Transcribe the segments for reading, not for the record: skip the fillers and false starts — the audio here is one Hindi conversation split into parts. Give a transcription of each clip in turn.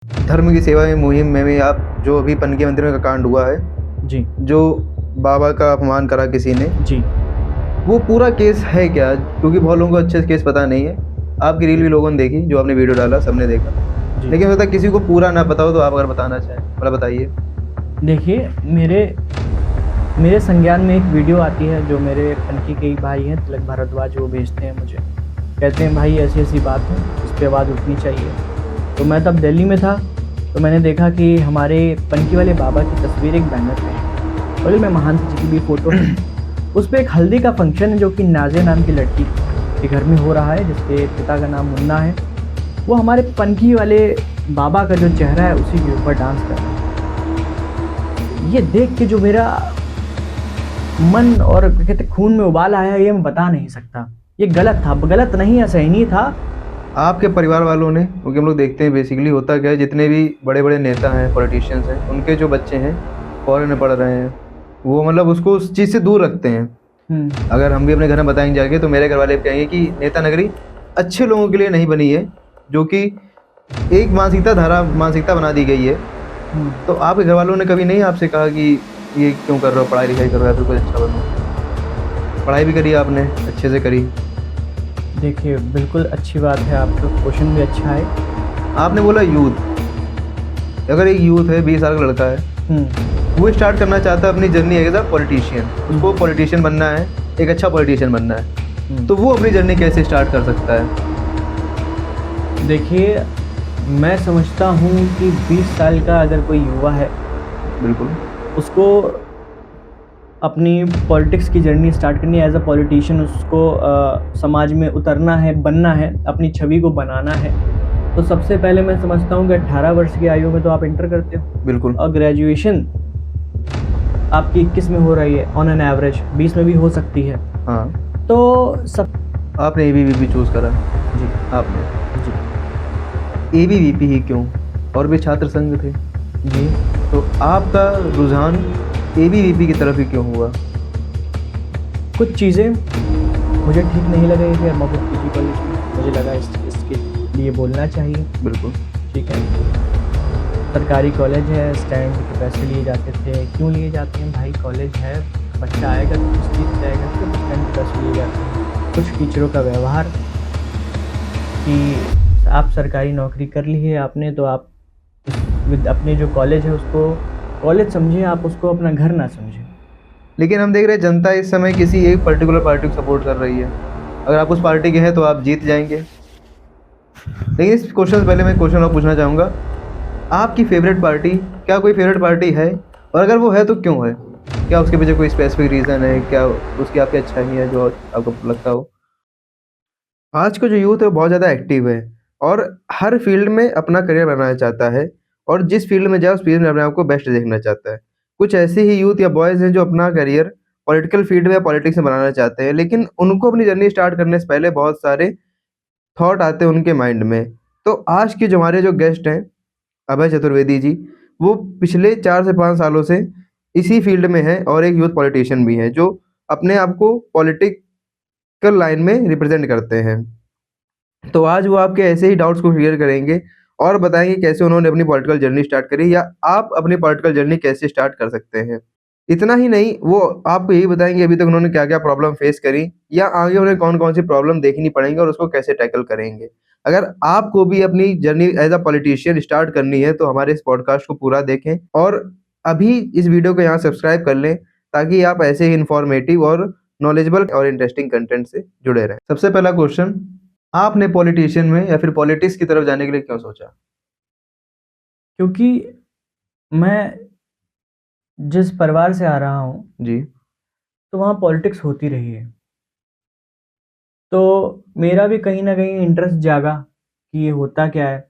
धर्म की सेवा में मुहिम में भी आप जो अभी पनकी मंदिर में का कांड हुआ है, जी, जो बाबा का अपमान करा किसी ने, जी, वो पूरा केस है क्या? क्योंकि बहुत लोगों को अच्छे से केस पता नहीं है। आपकी रील भी लोगों ने देखी, जो आपने वीडियो डाला सबने देखा। जी। लेकिन हो सकता है किसी को पूरा ना पता हो, तो आप अगर बताना चाहें, थोड़ा बताइए। देखिए, मेरे मेरे संज्ञान में एक वीडियो आती है जो मेरे पनकी के ही भाई हैं तिलक भारद्वाज, वो भेजते हैं मुझे। कहते हैं भाई ऐसी-ऐसी बात है, इस पे आवाज़ उठनी चाहिए। तो मैं तब दिल्ली में था, तो मैंने देखा कि हमारे पनकी वाले बाबा की तस्वीर एक बैनर पे है। बगल में महंत जी की भी फ़ोटो है। उस पे एक हल्दी का फंक्शन है जो कि नाज़िया नाम की लड़की के घर में हो रहा है, जिसके पिता का नाम मुन्ना है। वो हमारे पनकी वाले बाबा का जो चेहरा है उसी के ऊपर डांस कर रहा है। ये देख के जो मेरा मन और कहते खून में उबाल आया, ये मैं बता नहीं सकता। ये गलत था, गलत नहीं असहनीय था। आपके परिवार वालों ने, क्योंकि हम लोग देखते हैं बेसिकली होता क्या है, जितने भी बड़े-बड़े नेता हैं, पॉलिटिशियंस हैं, उनके जो बच्चे हैं, फॉरेन में पढ़ रहे हैं, वो मतलब उसको उस चीज़ से दूर रखते हैं। हुँ, अगर हम भी अपने घर में बताएँगे जाके, तो मेरे घरवाले भी कहेंगे कि नेता नगरी अच्छे लोगों के लिए नहीं बनी है, जो कि एक मानसिकता बना दी गई है। हुँ। तो आपके घरवालों ने कभी नहीं आपसे कहा कि ये क्यों कर रहे हो, पढ़ाई-लिखाई करो या फिर कुछ अच्छा बनो? पढ़ाई भी करी आपने, अच्छे से करी। देखिए, बिल्कुल अच्छी बात है, आपका क्वेश्चन भी अच्छा है। आपने बोला यूथ, अगर एक यूथ है, 20 साल का लड़का है, हुँ, वो स्टार्ट करना चाहता है अपनी जर्नी एज़ अ पॉलिटिशियन, उसको हुँ, पॉलिटिशियन बनना है, एक अच्छा पॉलिटिशियन बनना है। हुँ। तो वो अपनी जर्नी कैसे स्टार्ट कर सकता है? देखिए, मैं समझता हूँ कि 20 साल का अगर कोई युवा है, बिल्कुल, उसको अपनी पॉलिटिक्स की जर्नी स्टार्ट करनी है, एज़ अ पॉलिटिशियन उसको समाज में उतरना है, बनना है, अपनी छवि को बनाना है। तो सबसे पहले मैं समझता हूँ कि 18 वर्ष की आयु में तो आप इंटर करते हो बिल्कुल। और ग्रेजुएशन आपकी 21 में हो रही है ऑन एन एवरेज, 20 में भी हो सकती है। हाँ, तो सब आपने एबीवीपी चूज़ करा, जी, आपने। जी, एबीवीपी ही क्यों? और भी छात्र संघ थे, जी। तो आपका रुझान एबीवीपी की तरफ ही क्यों हुआ? कुछ चीज़ें मुझे ठीक नहीं लगी थी अम्मापुर पीजी कॉलेज में। मुझे लगा इसके लिए बोलना चाहिए, बिल्कुल, ठीक है। सरकारी कॉलेज है, स्टैंड के पैसे लिए जाते थे। क्यों लिए जाते हैं भाई? कॉलेज है, बच्चा आएगा तो कुछ सीख जाएगा, क्यों स्टैंड के पैसे लिए जाते हैं? कुछ टीचरों का व्यवहार कि आप सरकारी नौकरी कर ली है आपने तो आप अपने जो कॉलेज है उसको कॉलेज समझिए, आप उसको अपना घर ना समझें। लेकिन हम देख रहे हैं जनता इस समय किसी एक पर्टिकुलर पार्टी को सपोर्ट कर रही है। अगर आप उस पार्टी के हैं, तो आप जीत जाएँगे। लेकिन इस क्वेश्चन से पहले मैं क्वेश्चन और पूछना चाहूँगा, आपकी फ़ेवरेट पार्टी, क्या कोई फ़ेवरेट पार्टी है? और अगर वो है तो क्यों है? क्या उसके पीछे कोई स्पेसिफ़िक रीज़न है? क्या उसकी आपकी अच्छाई है जो आपको लगता हो? आज का जो यूथ है वो बहुत ज़्यादा एक्टिव है और हर फ़ील्ड में अपना करियर बनाना चाहता है और जिस फ़ील्ड में जाए उस फ़ील्ड में अपने आप को बेस्ट देखना चाहता है। कुछ ऐसे ही यूथ या बॉयज़ हैं जो अपना करियर पॉलिटिकल फ़ील्ड में या पॉलिटिक्स में बनाना चाहते हैं, लेकिन उनको अपनी जर्नी स्टार्ट करने से पहले बहुत सारे थॉट आते हैं उनके माइंड में। तो आज के जो हमारे जो गेस्ट हैं, अभय चतुर्वेदी जी, वो पिछले 4 से 5 सालों से इसी फ़ील्ड में हैं और एक यूथ पॉलिटिशियन भी हैं, जो अपने आप को पॉलिटिकल लाइन में रिप्रेज़ेंट करते हैं। तो आज वो आपके ऐसे ही डाउट्स को क्लियर करेंगे और बताएँगे कैसे उन्होंने अपनी पॉलिटिकल जर्नी स्टार्ट करी या आप अपनी पॉलिटिकल जर्नी कैसे स्टार्ट कर सकते हैं। इतना ही नहीं, वो आपको यही बताएँगे अभी तक उन्होंने क्या-क्या प्रॉब्लम फेस करी या आगे उन्हें कौन-कौन सी प्रॉब्लम देखनी पड़ेंगी और उसको कैसे टैकल करेंगे। अगर आपको भी अपनी journey as a politician start करनी है, तो हमारे इस पॉडकास्ट को पूरा देखें और अभी इस वीडियो को यहाँ सब्सक्राइब कर लें, ताकि आप ऐसे ही इन्फॉर्मेटिव और नॉलेजेबल और इंटरेस्टिंग कंटेंट से जुड़े रहें। सबसे पहला क्वेश्चन, आपने पॉलिटिशियन में या फिर पॉलिटिक्स की तरफ जाने के लिए क्यों सोचा? क्योंकि मैं जिस परिवार से आ रहा हूँ, जी, तो वहाँ पॉलिटिक्स होती रही है। तो मेरा भी कहीं न कहीं इंटरेस्ट जागा कि ये होता क्या है?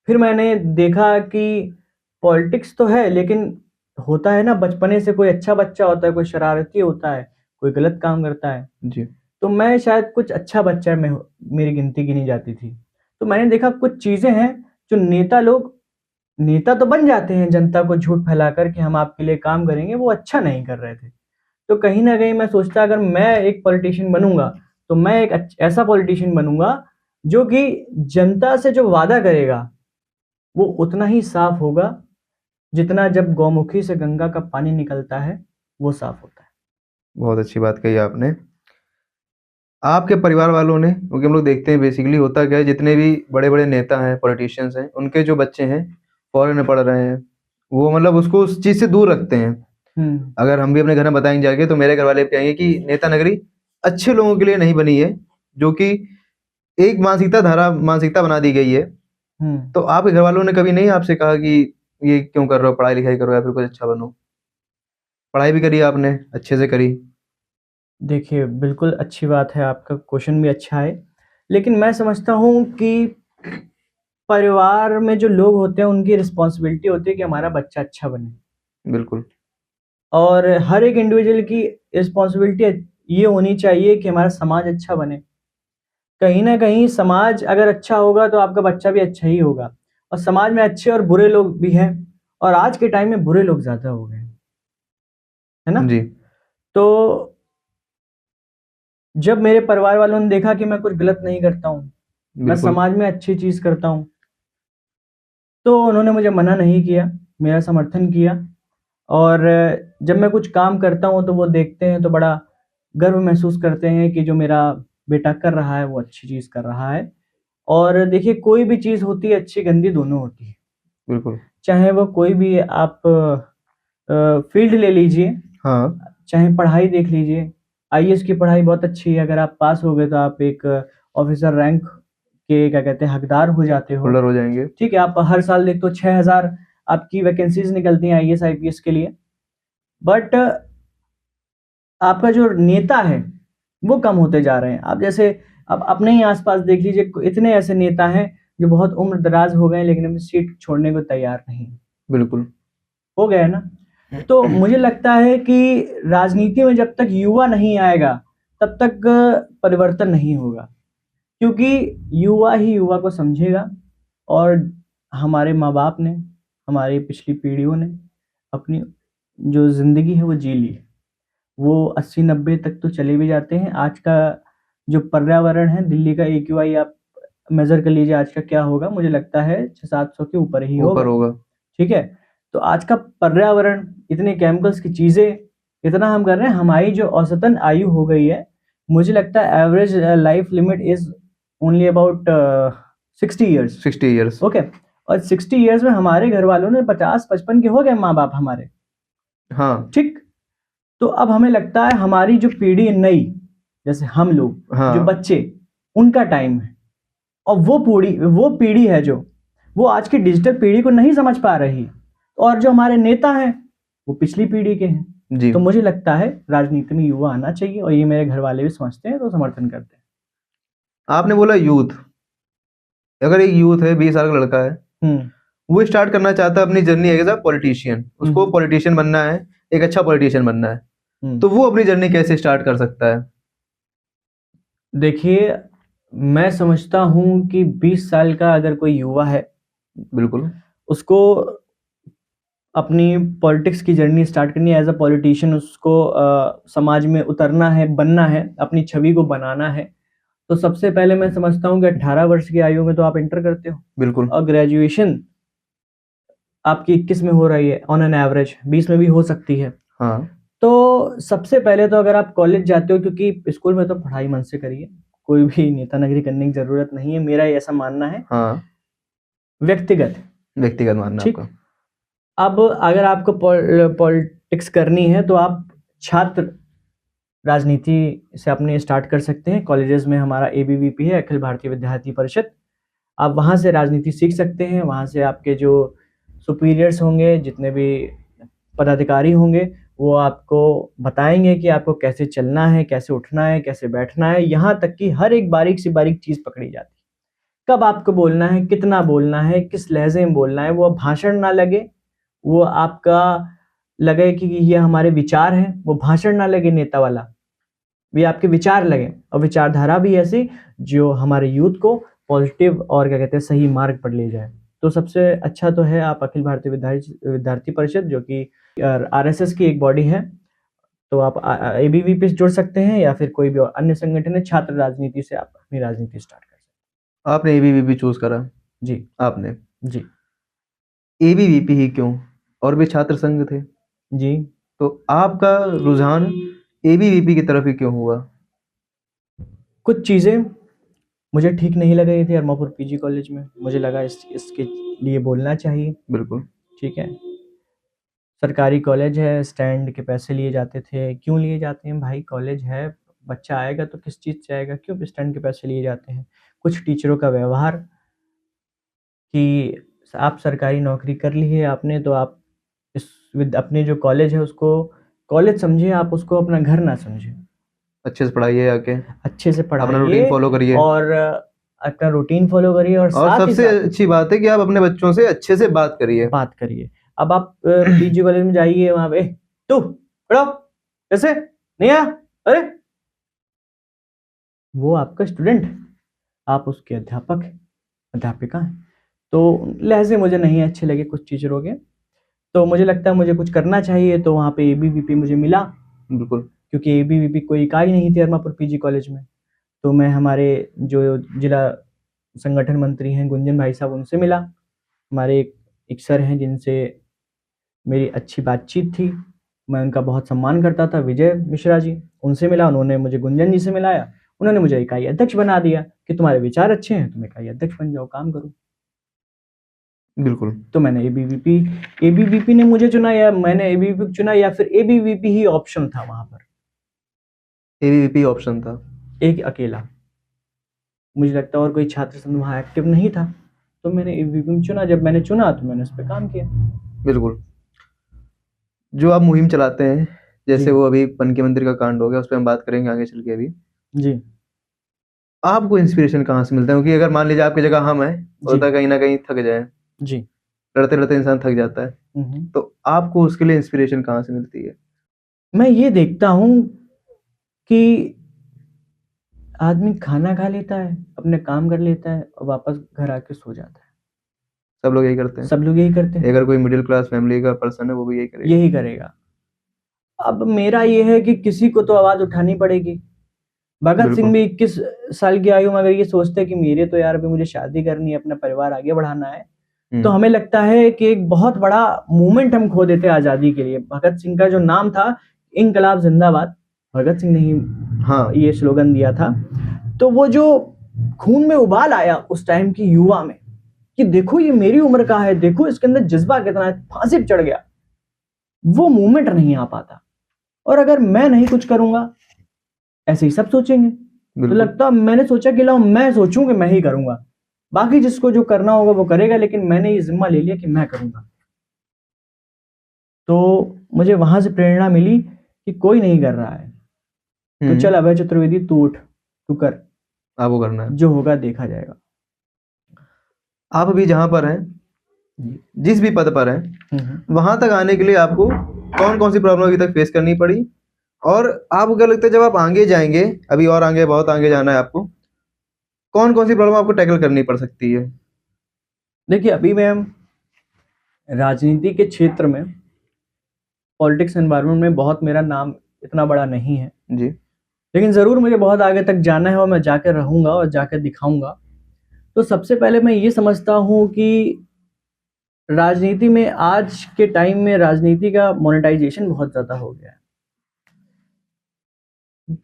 फिर मैंने देखा कि पॉलिटिक्स तो है, लेकिन होता है ना बचपने से कोई अच्छा बच्चा होता है, कोई शरारती होता है, कोई गलत काम करता है। जी, तो मैं शायद कुछ अच्छा बच्चा में मेरी गिनती गिनी जाती थी। तो मैंने देखा कुछ चीज़ें हैं जो नेता तो बन जाते हैं जनता को झूठ फैलाकर कि हम आपके लिए काम करेंगे, वो अच्छा नहीं कर रहे थे। तो कहीं न कहीं मैं सोचता अगर मैं एक पॉलिटिशियन बनूँगा, तो मैं एक ऐसा पॉलिटिशियन बनूँगा जो कि जनता से जो वादा करेगा वो उतना ही साफ होगा जितना जब गौमुखी से गंगा का पानी निकलता है वो साफ होता है। बहुत अच्छी बात कही आपने। आपके परिवार वालों ने, क्योंकि हम लोग देखते हैं बेसिकली होता क्या है, जितने भी बड़े बड़े नेता हैं, पॉलिटिशियंस हैं, उनके जो बच्चे हैं फॉरेन में पढ़ रहे हैं, वो मतलब उसको उस चीज़ से दूर रखते हैं। अगर हम भी अपने घर में बताएंगे जाके, तो मेरे घर वाले भी कहेंगे कि नेता नगरी अच्छे लोगों के लिए नहीं बनी है, जो कि एक मानसिकता बना दी गई है। तो आपके घर वालों ने कभी नहीं आपसे कहा कि ये क्यों कर रहे हो, पढ़ाई लिखाई करो या फिर कुछ अच्छा बनो? पढ़ाई भी करी आपने, अच्छे से करी। देखिए, बिल्कुल अच्छी बात है, आपका क्वेश्चन भी अच्छा है। लेकिन मैं समझता हूँ कि परिवार में जो लोग होते हैं उनकी रिस्पॉन्सिबिलिटी होती है कि हमारा बच्चा अच्छा बने। बिल्कुल। और हर एक इंडिविजुअल की रिस्पॉन्सिबिलिटी ये होनी चाहिए कि हमारा समाज अच्छा बने। कहीं न कहीं समाज अगर अच्छा होगा तो आपका बच्चा भी अच्छा ही होगा। और समाज में अच्छे और बुरे लोग भी हैं और आज के टाइम में बुरे लोग ज़्यादा हो गए हैं। है ना? जी, तो जब मेरे परिवार वालों ने देखा कि मैं कुछ गलत नहीं करता हूँ, मैं बिल्कुल। समाज में अच्छी चीज़ करता हूँ, तो उन्होंने मुझे मना नहीं किया, मेरा समर्थन किया। और जब मैं कुछ काम करता हूँ तो वो देखते हैं तो बड़ा गर्व महसूस करते हैं कि जो मेरा बेटा कर रहा है वो अच्छी चीज़ कर रहा है। और देखिए, कोई भी चीज़ होती है अच्छी गंदी दोनों होती है। बिल्कुल। चाहे वो कोई भी आप फ़ील्ड ले लीजिए, हाँ, चाहे पढ़ाई देख लीजिए। आईएएस की पढ़ाई बहुत अच्छी है, अगर आप पास हो गए तो आप एक ऑफ़िसर रैंक के क्या कहते हैं हकदार हो जाते हो। होल्डर हो जाएँगे। ठीक है, आप हर साल देखते हो 6000 आपकी वैकेंसीज़ निकलती हैं आईएएस, आईपीएस के लिए। बट आपका जो नेता है, वो कम होते जा रहे हैं। आप जैसे अब अपने ही आस-पास देख लीजिए, इतने ऐसे नेता हैं जो बहुत उम्र-दराज़ हो गए हैं लेकिन अपनी सीट छोड़ने को तैयार नहीं हैं। बिल्कुल। हो गया है ना? तो मुझे लगता है कि राजनीति में जब तक युवा नहीं आएगा, तब तक परिवर्तन नहीं होगा। क्योंकि युवा ही युवा को समझेगा। और हमारे माँ-बाप ने, हमारी पिछली पीढ़ियों ने अपनी जो ज़िंदगी है वो जी ली है। वो 80-90 तक तो चले भी जाते हैं। आज का जो पर्यावरण है, दिल्ली का एक्यूआई आप मेज़र कर लीजिए आज का क्या होगा, मुझे लगता है 600-700 के ऊपर ही ऊपर होगा। होगा। ठीक है? तो आज का पर्यावरण, इतने केमिकल्स की चीज़ें, इतना हम कर रहे हैं, हमारी जो औसतन आयु हो गई है, मुझे लगता है average life limit is only about 60 years. 60 years. Okay? और 60 इयर्स में हमारे घर वालों ने 50-55 के हो गए माँ-बाप हमारे। हाँ, ठीक? तो अब हमें लगता है हमारी जो पीढ़ी है नई, जैसे हम लोग, जो हाँ, बच्चे, उनका टाइम है। और वो पीढ़ी है जो, वो आज की डिजिटल पीढ़ी को नहीं समझ पा रही। और जो हमारे नेता हैं, वो पिछली पीढ़ी के हैं। जी। तो मुझे लगता है राजनीति में युवा आना चाहिए और ये मेरे घर वाले भी समझते हैं तो समर्थन करते हैं। आपने बोला यूथ, अगर एक यूथ है, 20 साल का लड़का है, हुँ। वो स्टार्ट करना चाहता है अपनी जर्नी एज़ अ पॉलिटिशियन, हुँ, उसको हुँ। पॉलिटिशियन बनना है, एक अच्छा पॉलिटिशियन बनना है, हुँ। तो वो अपनी जर्नी कैसे स्टार्ट कर सकता है? देखिए, मैं समझता हूँ कि 20 साल का अगर कोई युवा है, बिल्कुल। उसको अपनी पॉलिटिक्स की जर्नी स्टार्ट करनी है। एज़ अ पॉलिटिशियन उसको समाज में उतरना है, बनना है, अपनी छवि को बनाना है। तो सबसे पहले मैं समझता हूँ कि 18 वर्ष की आयु में तो आप एंटर करते हो बिल्कुल। और ग्रेजुएशन आपकी 21 में हो रही है ऑन एन एवरेज, 20 में भी हो सकती है। हाँ, तो सबसे पहले तो अगर आप कॉलेज जाते हो, क्योंकि स्कूल में तो पढ़ाई मन से करिए, कोई भी नेतानगरी करने की ज़रूरत नहीं है, मेरा ये ऐसा मानना है। हाँ, व्यक्तिगत, व्यक्तिगत मानना ठीक? आपका। अब अगर आपको पॉलिटिक्स करनी है तो आप छात्र राजनीति से अपने स्टार्ट कर सकते हैं। कॉलेजेस में हमारा एबीवीपी है, अखिल भारतीय विद्यार्थी परिषद। आप वहाँ से राजनीति सीख सकते हैं, वहाँ से आपके जो सुपीरियर्स होंगे, जितने भी पदाधिकारी होंगे, वो आपको बताएँगे कि आपको कैसे चलना है, कैसे उठना है, कैसे बैठना है, यहाँ तक कि हर एक बारीक से बारीक चीज़ पकड़ी जाती है। कब आपको बोलना है, कितना बोलना है, किस लहज़े में बोलना है, वो भाषण ना लगे, वो आपका लगे कि ये हमारे विचार हैं, वो भाषण ना लगे नेता वाला। ये आपके विचार लगे और विचारधारा भी ऐसी जो हमारे यूथ को पॉजिटिव और क्या कहते हैं सही मार्ग पर ले जाए। तो सबसे अच्छा तो है आप अखिल भारतीय विद्यार्थी परिषद, जो कि आरएसएस की एक बॉडी है। तो आप एबीवीपी पे जुड़ सकते हैं या फिर कोई भी और अन्य संगठन है, छात्र राजनीति से आप अपनी राजनीति स्टार्ट कर सकते आपने एबीवीपी चूज़ करा, हैं। जी, आपने। जी। एबीवीपी ही क्यों? और भी छात्र संघ थे, जी। तो आपका रुझान एबीवीपी की तरफ ही क्यों हुआ? कुछ चीज़ें मुझे ठीक नहीं लग रही थी अरमापुर पीजी कॉलेज में। मुझे लगा इसके लिए बोलना चाहिए। बिल्कुल। ठीक है। सरकारी कॉलेज है, स्टैंड के पैसे लिए जाते थे। क्यों लिए जाते हैं भाई? कॉलेज है, बच्चा आएगा तो किस चीज़ से आएगा? क्यों स्टैंड के पैसे लिए जाते हैं? कुछ टीचरों का व्यवहार कि आप सरकारी नौकरी कर ली है आपने, तो आप अपने जो कॉलेज है उसको कॉलेज समझिए, आप उसको अपना घर ना समझिए। अच्छे से पढ़ाइए आके, अच्छे से अपना रूटीन पढ़ाइए फॉलो करिए, और अपना रूटीन फ़ॉलो करिए और और साथ ही सबसे साथ अच्छी बात है कि आप अपने बच्चों से अच्छे से बात करिए। बात करिए। अब आप पीजी कॉलेज में जाइए, वहाँ पे तू खड़ा हो, कैसे नहीं आया? अरे! वो आपका स्टूडेंट, आप उसके अध्यापक हैं, अध्यापिका हैं। तो लहज़े मुझे नहीं अच्छे लगे कुछ टीचरों के। तो मुझे लगता है मुझे कुछ करना चाहिए, तो वहाँ पे एबीवीपी मुझे मिला, बिल्कुल। क्योंकि एबीवीपी कोई इकाई नहीं थी अरमापुर पीजी कॉलेज में। तो मैं हमारे जो जिला संगठन मंत्री हैं गुंजन भाई साहब, उनसे मिला। हमारे एक सर हैं जिनसे मेरी अच्छी बातचीत थी, मैं उनका बहुत सम्मान करता था, विजय मिश्रा जी, उनसे मिला, उन्होंने मुझे गुंजन जी से मिलाया। उन्होंने मुझे इकाई अध्यक्ष बना दिया कि तुम्हारे विचार अच्छे हैं, तुम इकाई अध्यक्ष बन जाओ, काम करो। बिल्कुल। तो मैंने एबीवीपी ने मुझे चुना या मैंने एबीवीपी चुना, या फिर एबीवीपी ही ऑप्शन था वहाँ पर, एबीवीपी ऑप्शन था। एक अकेला। मुझे लगता है और कोई छात्र संघ वहाँ एक्टिव नहीं था, तो मैंने एबीवीपी में चुना। जब मैंने चुना तो मैंने उस पे काम किया। बिल्कुल। जो आप मुहिम चलाते हैं, जैसे जी, वो अभी पनकी मंदिर का कांड हो गया, उस पे हम बात करेंगे आगे चल के अभी। जी, आपको इंस्पिरेशन कहाँ से मिलता है? क्योंकि अगर मान लीजिए आपकी जगह हम हैं, जी, होता है कहीं न कहीं थक जाएँ, जी। लड़ते-लड़ते इंसान थक जाता है, हुँ, हुँ। तो आपको उसके लिए इंस्पिरेशन कहाँ से मिलती है? मैं ये देखता हूँ कि आदमी खाना खा लेता है, अपने काम कर लेता है और वापस घर आके सो जाता है। सब लोग यही करते हैं। सब लोग यही करते हैं, अगर कोई मिडिल क्लास फैमिली का पर्सन है, वो भी यही करेगा। यही करेगा। अब मेरा ये है कि किसी को तो आवाज़ उठानी पड़ेगी। भगत सिंह बिल्कुल। भी 21 साल की आयु में अगर ये सोचते कि मेरे तो यार अभी मुझे शादी करनी है, अपना परिवार आगे बढ़ाना है, हुँ। तो हमें लगता है कि एक बहुत बड़ा मूवमेंट हम खो देते आज़ादी के लिए। भगत सिंह का जो नाम था, इनकलाब ज़िंदाबाद, भगत सिंह ने ही हाँ। ये स्लोगन दिया था। तो वो जो खून में उबाल आया उस टाइम की युवा में कि देखो ये मेरी उम्र का है, देखो इसके अंदर जज़्बा कितना है, फांसी पे चढ़ गया। वो मूवमेंट नहीं आ पाता। और अगर मैं नहीं कुछ करूँगा, ऐसे ही सब सोचेंगे। तो बिल्कुल। लगता मैंने सोचा कि लाओ मैं सोचूँ कि मैं ही करूँगा। बाकी जिसको जो करना होगा वो करेगा, लेकिन मैंने ये ज़िम्मा ले लिया कि मैं करूँगा। तो मुझे वहाँ से प्रेरणा मिली कि कोई नहीं कर रहा है, तो हुँ। चल अभय चतुर्वेदी तू उठ, तू कर, आपको करना है। जो होगा देखा जाएगा। आप अभी जहाँ पर हैं, जी। जिस भी पद पर हैं, हुँ, हुँ। वहाँ तक आने के लिए आपको कौन-कौन सी प्रॉब्लम अभी तक फेस करनी पड़ी? और आपको क्या लगता है जब आप आगे जाएँगे, अभी और आगे बहुत आगे जाना है आपको, कौन-कौन सी प्रॉब्लम आपको टैकल करनी पड़ सकती है? देखिए अभी मैं राजनीति के क्षेत्र में, पॉलिटिक्स एनवायरनमेंट में बहुत मेरा नाम इतना बड़ा नहीं है। जी। लेकिन ज़रूर मुझे बहुत आगे तक जाना है और मैं जाकर रहूँगा और जाकर दिखाऊँगा। तो सबसे पहले मैं ये समझता हूँ कि राजनीति में आज के टाइम में राजनीति का मोनेटाइज़ेशन बहुत ज़्यादा हो गया है।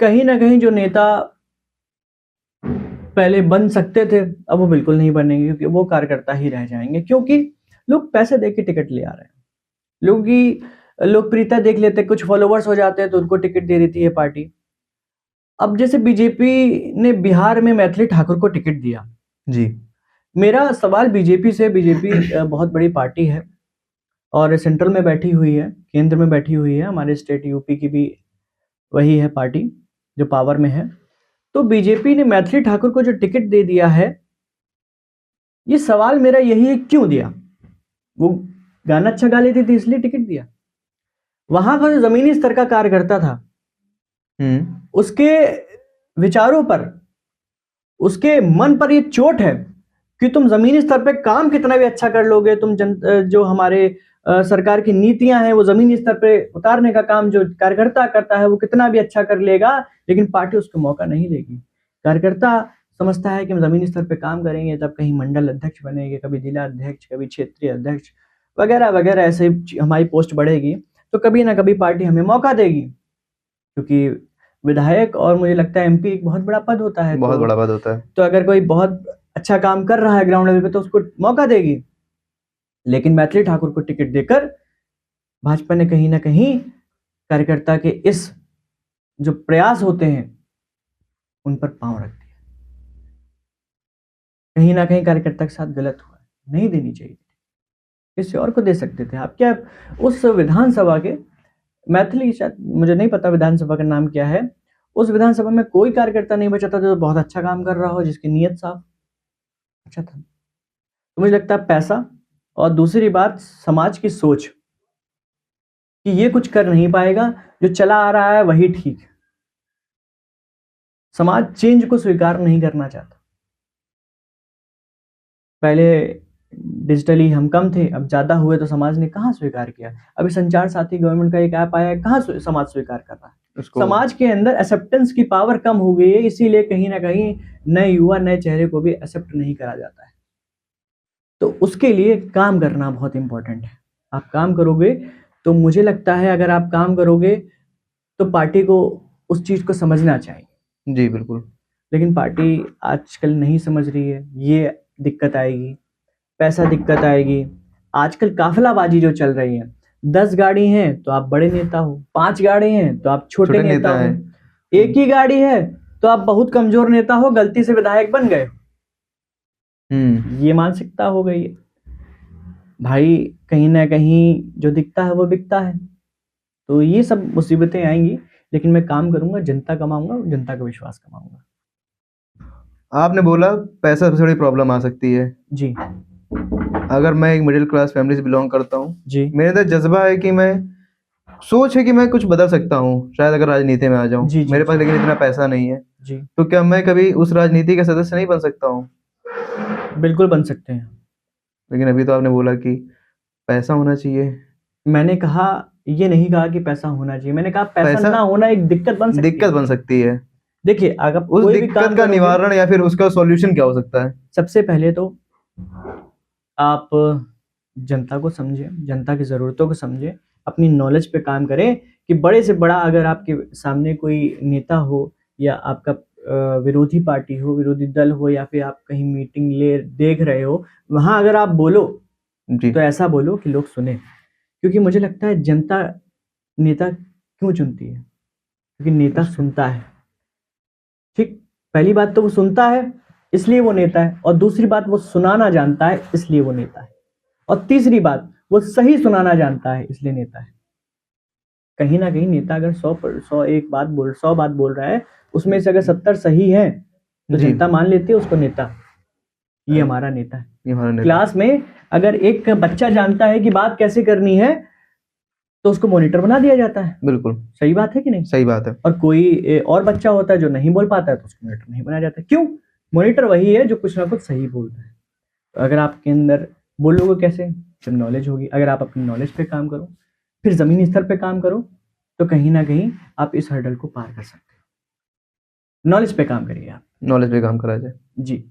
कहीं न कहीं जो नेता पहले बन सकते थे, अब वो बिल्कुल नहीं बनेंगे, क्योंकि वो कार्यकर्ता ही रह जाएँगे, क्योंकि लोग पैसे दे के टिकट ले आ रहे हैं। लोगों की लोकप्रियता देख लेते हैं, कुछ फॉलोवर्स हो जाते हैं तो उनको टिकट दे देती है पार्टी। अब जैसे बीजेपी ने बिहार में मैथिली ठाकुर को टिकट दिया। जी। मेरा सवाल बीजेपी से, बीजेपी बहुत बड़ी पार्टी है और सेंट्रल में बैठी हुई है, केंद्र में बैठी हुई है, हमारे स्टेट यूपी की भी वही है पार्टी जो पावर में है। तो बीजेपी ने मैथिली ठाकुर को जो टिकट दे दिया है, ये सवाल मेरा यही है क्यों दिया? वो गाना अच्छा गा लेती थी इसलिए टिकट दिया? वहाँ का जो ज़मीनी स्तर का कार्यकर्ता था, हुँ। उसके विचारों पर, उसके मन पर ये चोट है कि तुम ज़मीनी स्तर पे काम कितना भी अच्छा कर लोगे, तुम जो हमारे सरकार की नीतियाँ हैं, वो ज़मीनी स्तर पे उतारने का काम जो कार्यकर्ता करता है, वो कितना भी अच्छा कर लेगा, लेकिन पार्टी उसको मौका नहीं देगी। कार्यकर्ता समझता है कि हम ज़मीनी स्तर पे काम करेंगे, तब कहीं मंडल अध्यक्ष बनेंगे, कभी जिला अध्यक्ष, कभी क्षेत्रीय अध्यक्ष, वगैरह वगैरह, ऐसे हमारी पोस्ट बढ़ेगी तो कभी ना कभी पार्टी हमें मौका देगी, क्योंकि विधायक और मुझे लगता है एमपी एक बहुत बड़ा पद होता है। बहुत बड़ा बात होता है। तो अगर कोई बहुत अच्छा काम कर रहा है ग्राउंड लेवल पे तो उसको मौका देगी। लेकिन मैथिली ठाकुर को टिकट देकर भाजपा ने कहीं ना कहीं कार्यकर्ता के इस जो प्रयास होते हैं उन पर पांव रख दिया। कहीं ना कहीं कार्यकर्ता के साथ गलत हुआ, नहीं देनी चाहिए, किसी और को दे सकते थे आप। क्या उस विधानसभा के मैथिली, शायद मुझे नहीं पता विधानसभा का नाम क्या है, उस विधानसभा में कोई कार्यकर्ता नहीं बचा था जो बहुत अच्छा काम कर रहा हो, जिसकी नीयत साफ अच्छा था। तो मुझे लगता है पैसा और दूसरी बात समाज की सोच कि ये कुछ कर नहीं पाएगा, जो चला आ रहा है वही ठीक है। समाज चेंज को स्वीकार नहीं करना चाहता। पहले डिजिटली हम कम थे, अब ज्यादा हुए तो समाज ने कहाँ स्वीकार किया। अभी संचार साथी गवर्नमेंट का एक ऐप आया है, कहाँ समाज स्वीकार कर रहा है। उसको समाज के अंदर एक्सेप्टेंस की पावर कम हो गई है, इसीलिए कहीं ना कहीं नए युवा नए चेहरे को भी एक्सेप्ट नहीं करा जाता है। तो उसके लिए काम करना बहुत इंपॉर्टेंट है। आप काम करोगे तो मुझे लगता है अगर आप काम करोगे तो पार्टी को उस चीज को समझना चाहिए। जी बिल्कुल। लेकिन पार्टी आजकल नहीं समझ रही है, ये दिक्कत आएगी। पैसा दिक्कत आएगी। आजकल काफिलाबाजी जो चल रही है, 10 गाड़ी हैं तो आप बड़े नेता हो, 5 गाड़ी हैं तो आप छोटे नेता हो, एक ही गाड़ी है तो आप बहुत कमजोर नेता हो, गलती से विधायक बन गए। ये मानसिकता हो गई है भाई। कहीं ना कहीं जो दिखता है वो बिकता है। तो ये सब मुसीबतें आएंगी, लेकिन मैं काम करूंगा, जनता कमाऊंगा, जनता का विश्वास कमाऊंगा। आपने बोला पैसा सबसे बड़ी प्रॉब्लम आ सकती है। जी अगर मैं एक मिडिल क्लास फैमिली से बिलोंग करता हूँ, जी मेरे अंदर जज्बा है कि मैं सोच है कि मैं कुछ बदल सकता हूँ, शायद अगर राजनीति में आ जाऊँ। जी जी मेरे पास जी लेकिन इतना पैसा नहीं है, जी तो क्या मैं कभी उस राजनीति का सदस्य नहीं बन सकता हूँ? बिल्कुल बन सकते हैं। लेकिन अभी तो आपने बोला कि पैसा होना चाहिए। मैंने कहा, ये नहीं कहा कि पैसा होना चाहिए, मैंने कहा पैसा पैसा ना होना एक दिक्कत बन सकती दिक्कत है। बन सकती है। देखिए अगर उस कोई भी दिक्कत काम का करोगे, निवारण या फिर उसका सॉल्यूशन क्या हो सकता है? सबसे पहले तो आप जनता को समझें, जनता की ज़रूरतों को समझें, अपनी नॉलेज पे काम करें कि बड़े से बड़ा अगर आपके सामने कोई नेता हो या आपका विरोधी पार्टी हो, विरोधी दल हो, या फिर आप कहीं मीटिंग ले देख रहे हो, वहाँ अगर आप बोलो जी तो ऐसा बोलो कि लोग सुने। क्योंकि मुझे लगता है जनता नेता क्यों चुनती है? क्योंकि नेता सुनता है। ठीक, पहली बात तो वो सुनता है इसलिए वो नेता है, और दूसरी बात वो सुनाना जानता है इसलिए वो नेता है, और तीसरी बात वो सही सुनाना जानता है इसलिए नेता है। कहीं ना कहीं नेता अगर 100 बात बोल रहा है, उसमें से अगर 70 सही है तो जी जनता मान लेती है उसको नेता। ये हमारा नेता है। ये हमारा नेता। क्लास में अगर एक बच्चा जानता है कि बात कैसे करनी है तो उसको मॉनिटर बना दिया जाता है। बिल्कुल सही बात है कि नहीं? सही बात है। और कोई और बच्चा होता है जो नहीं बोल पाता है तो उसको मॉनिटर नहीं बनाया जाता। क्यों? मॉनिटर वही है जो कुछ ना कुछ सही बोलता है। तो अगर आपके अंदर बोलोगे कैसे, जब नॉलेज होगी। अगर आप अपनी नॉलेज पे काम करो, फिर जमीनी स्तर पे काम करो, तो कहीं ना कहीं आप इस हर्डल को पार कर सकते हो। नॉलेज पे काम करिए आप। नॉलेज पे काम करा जाए। जी,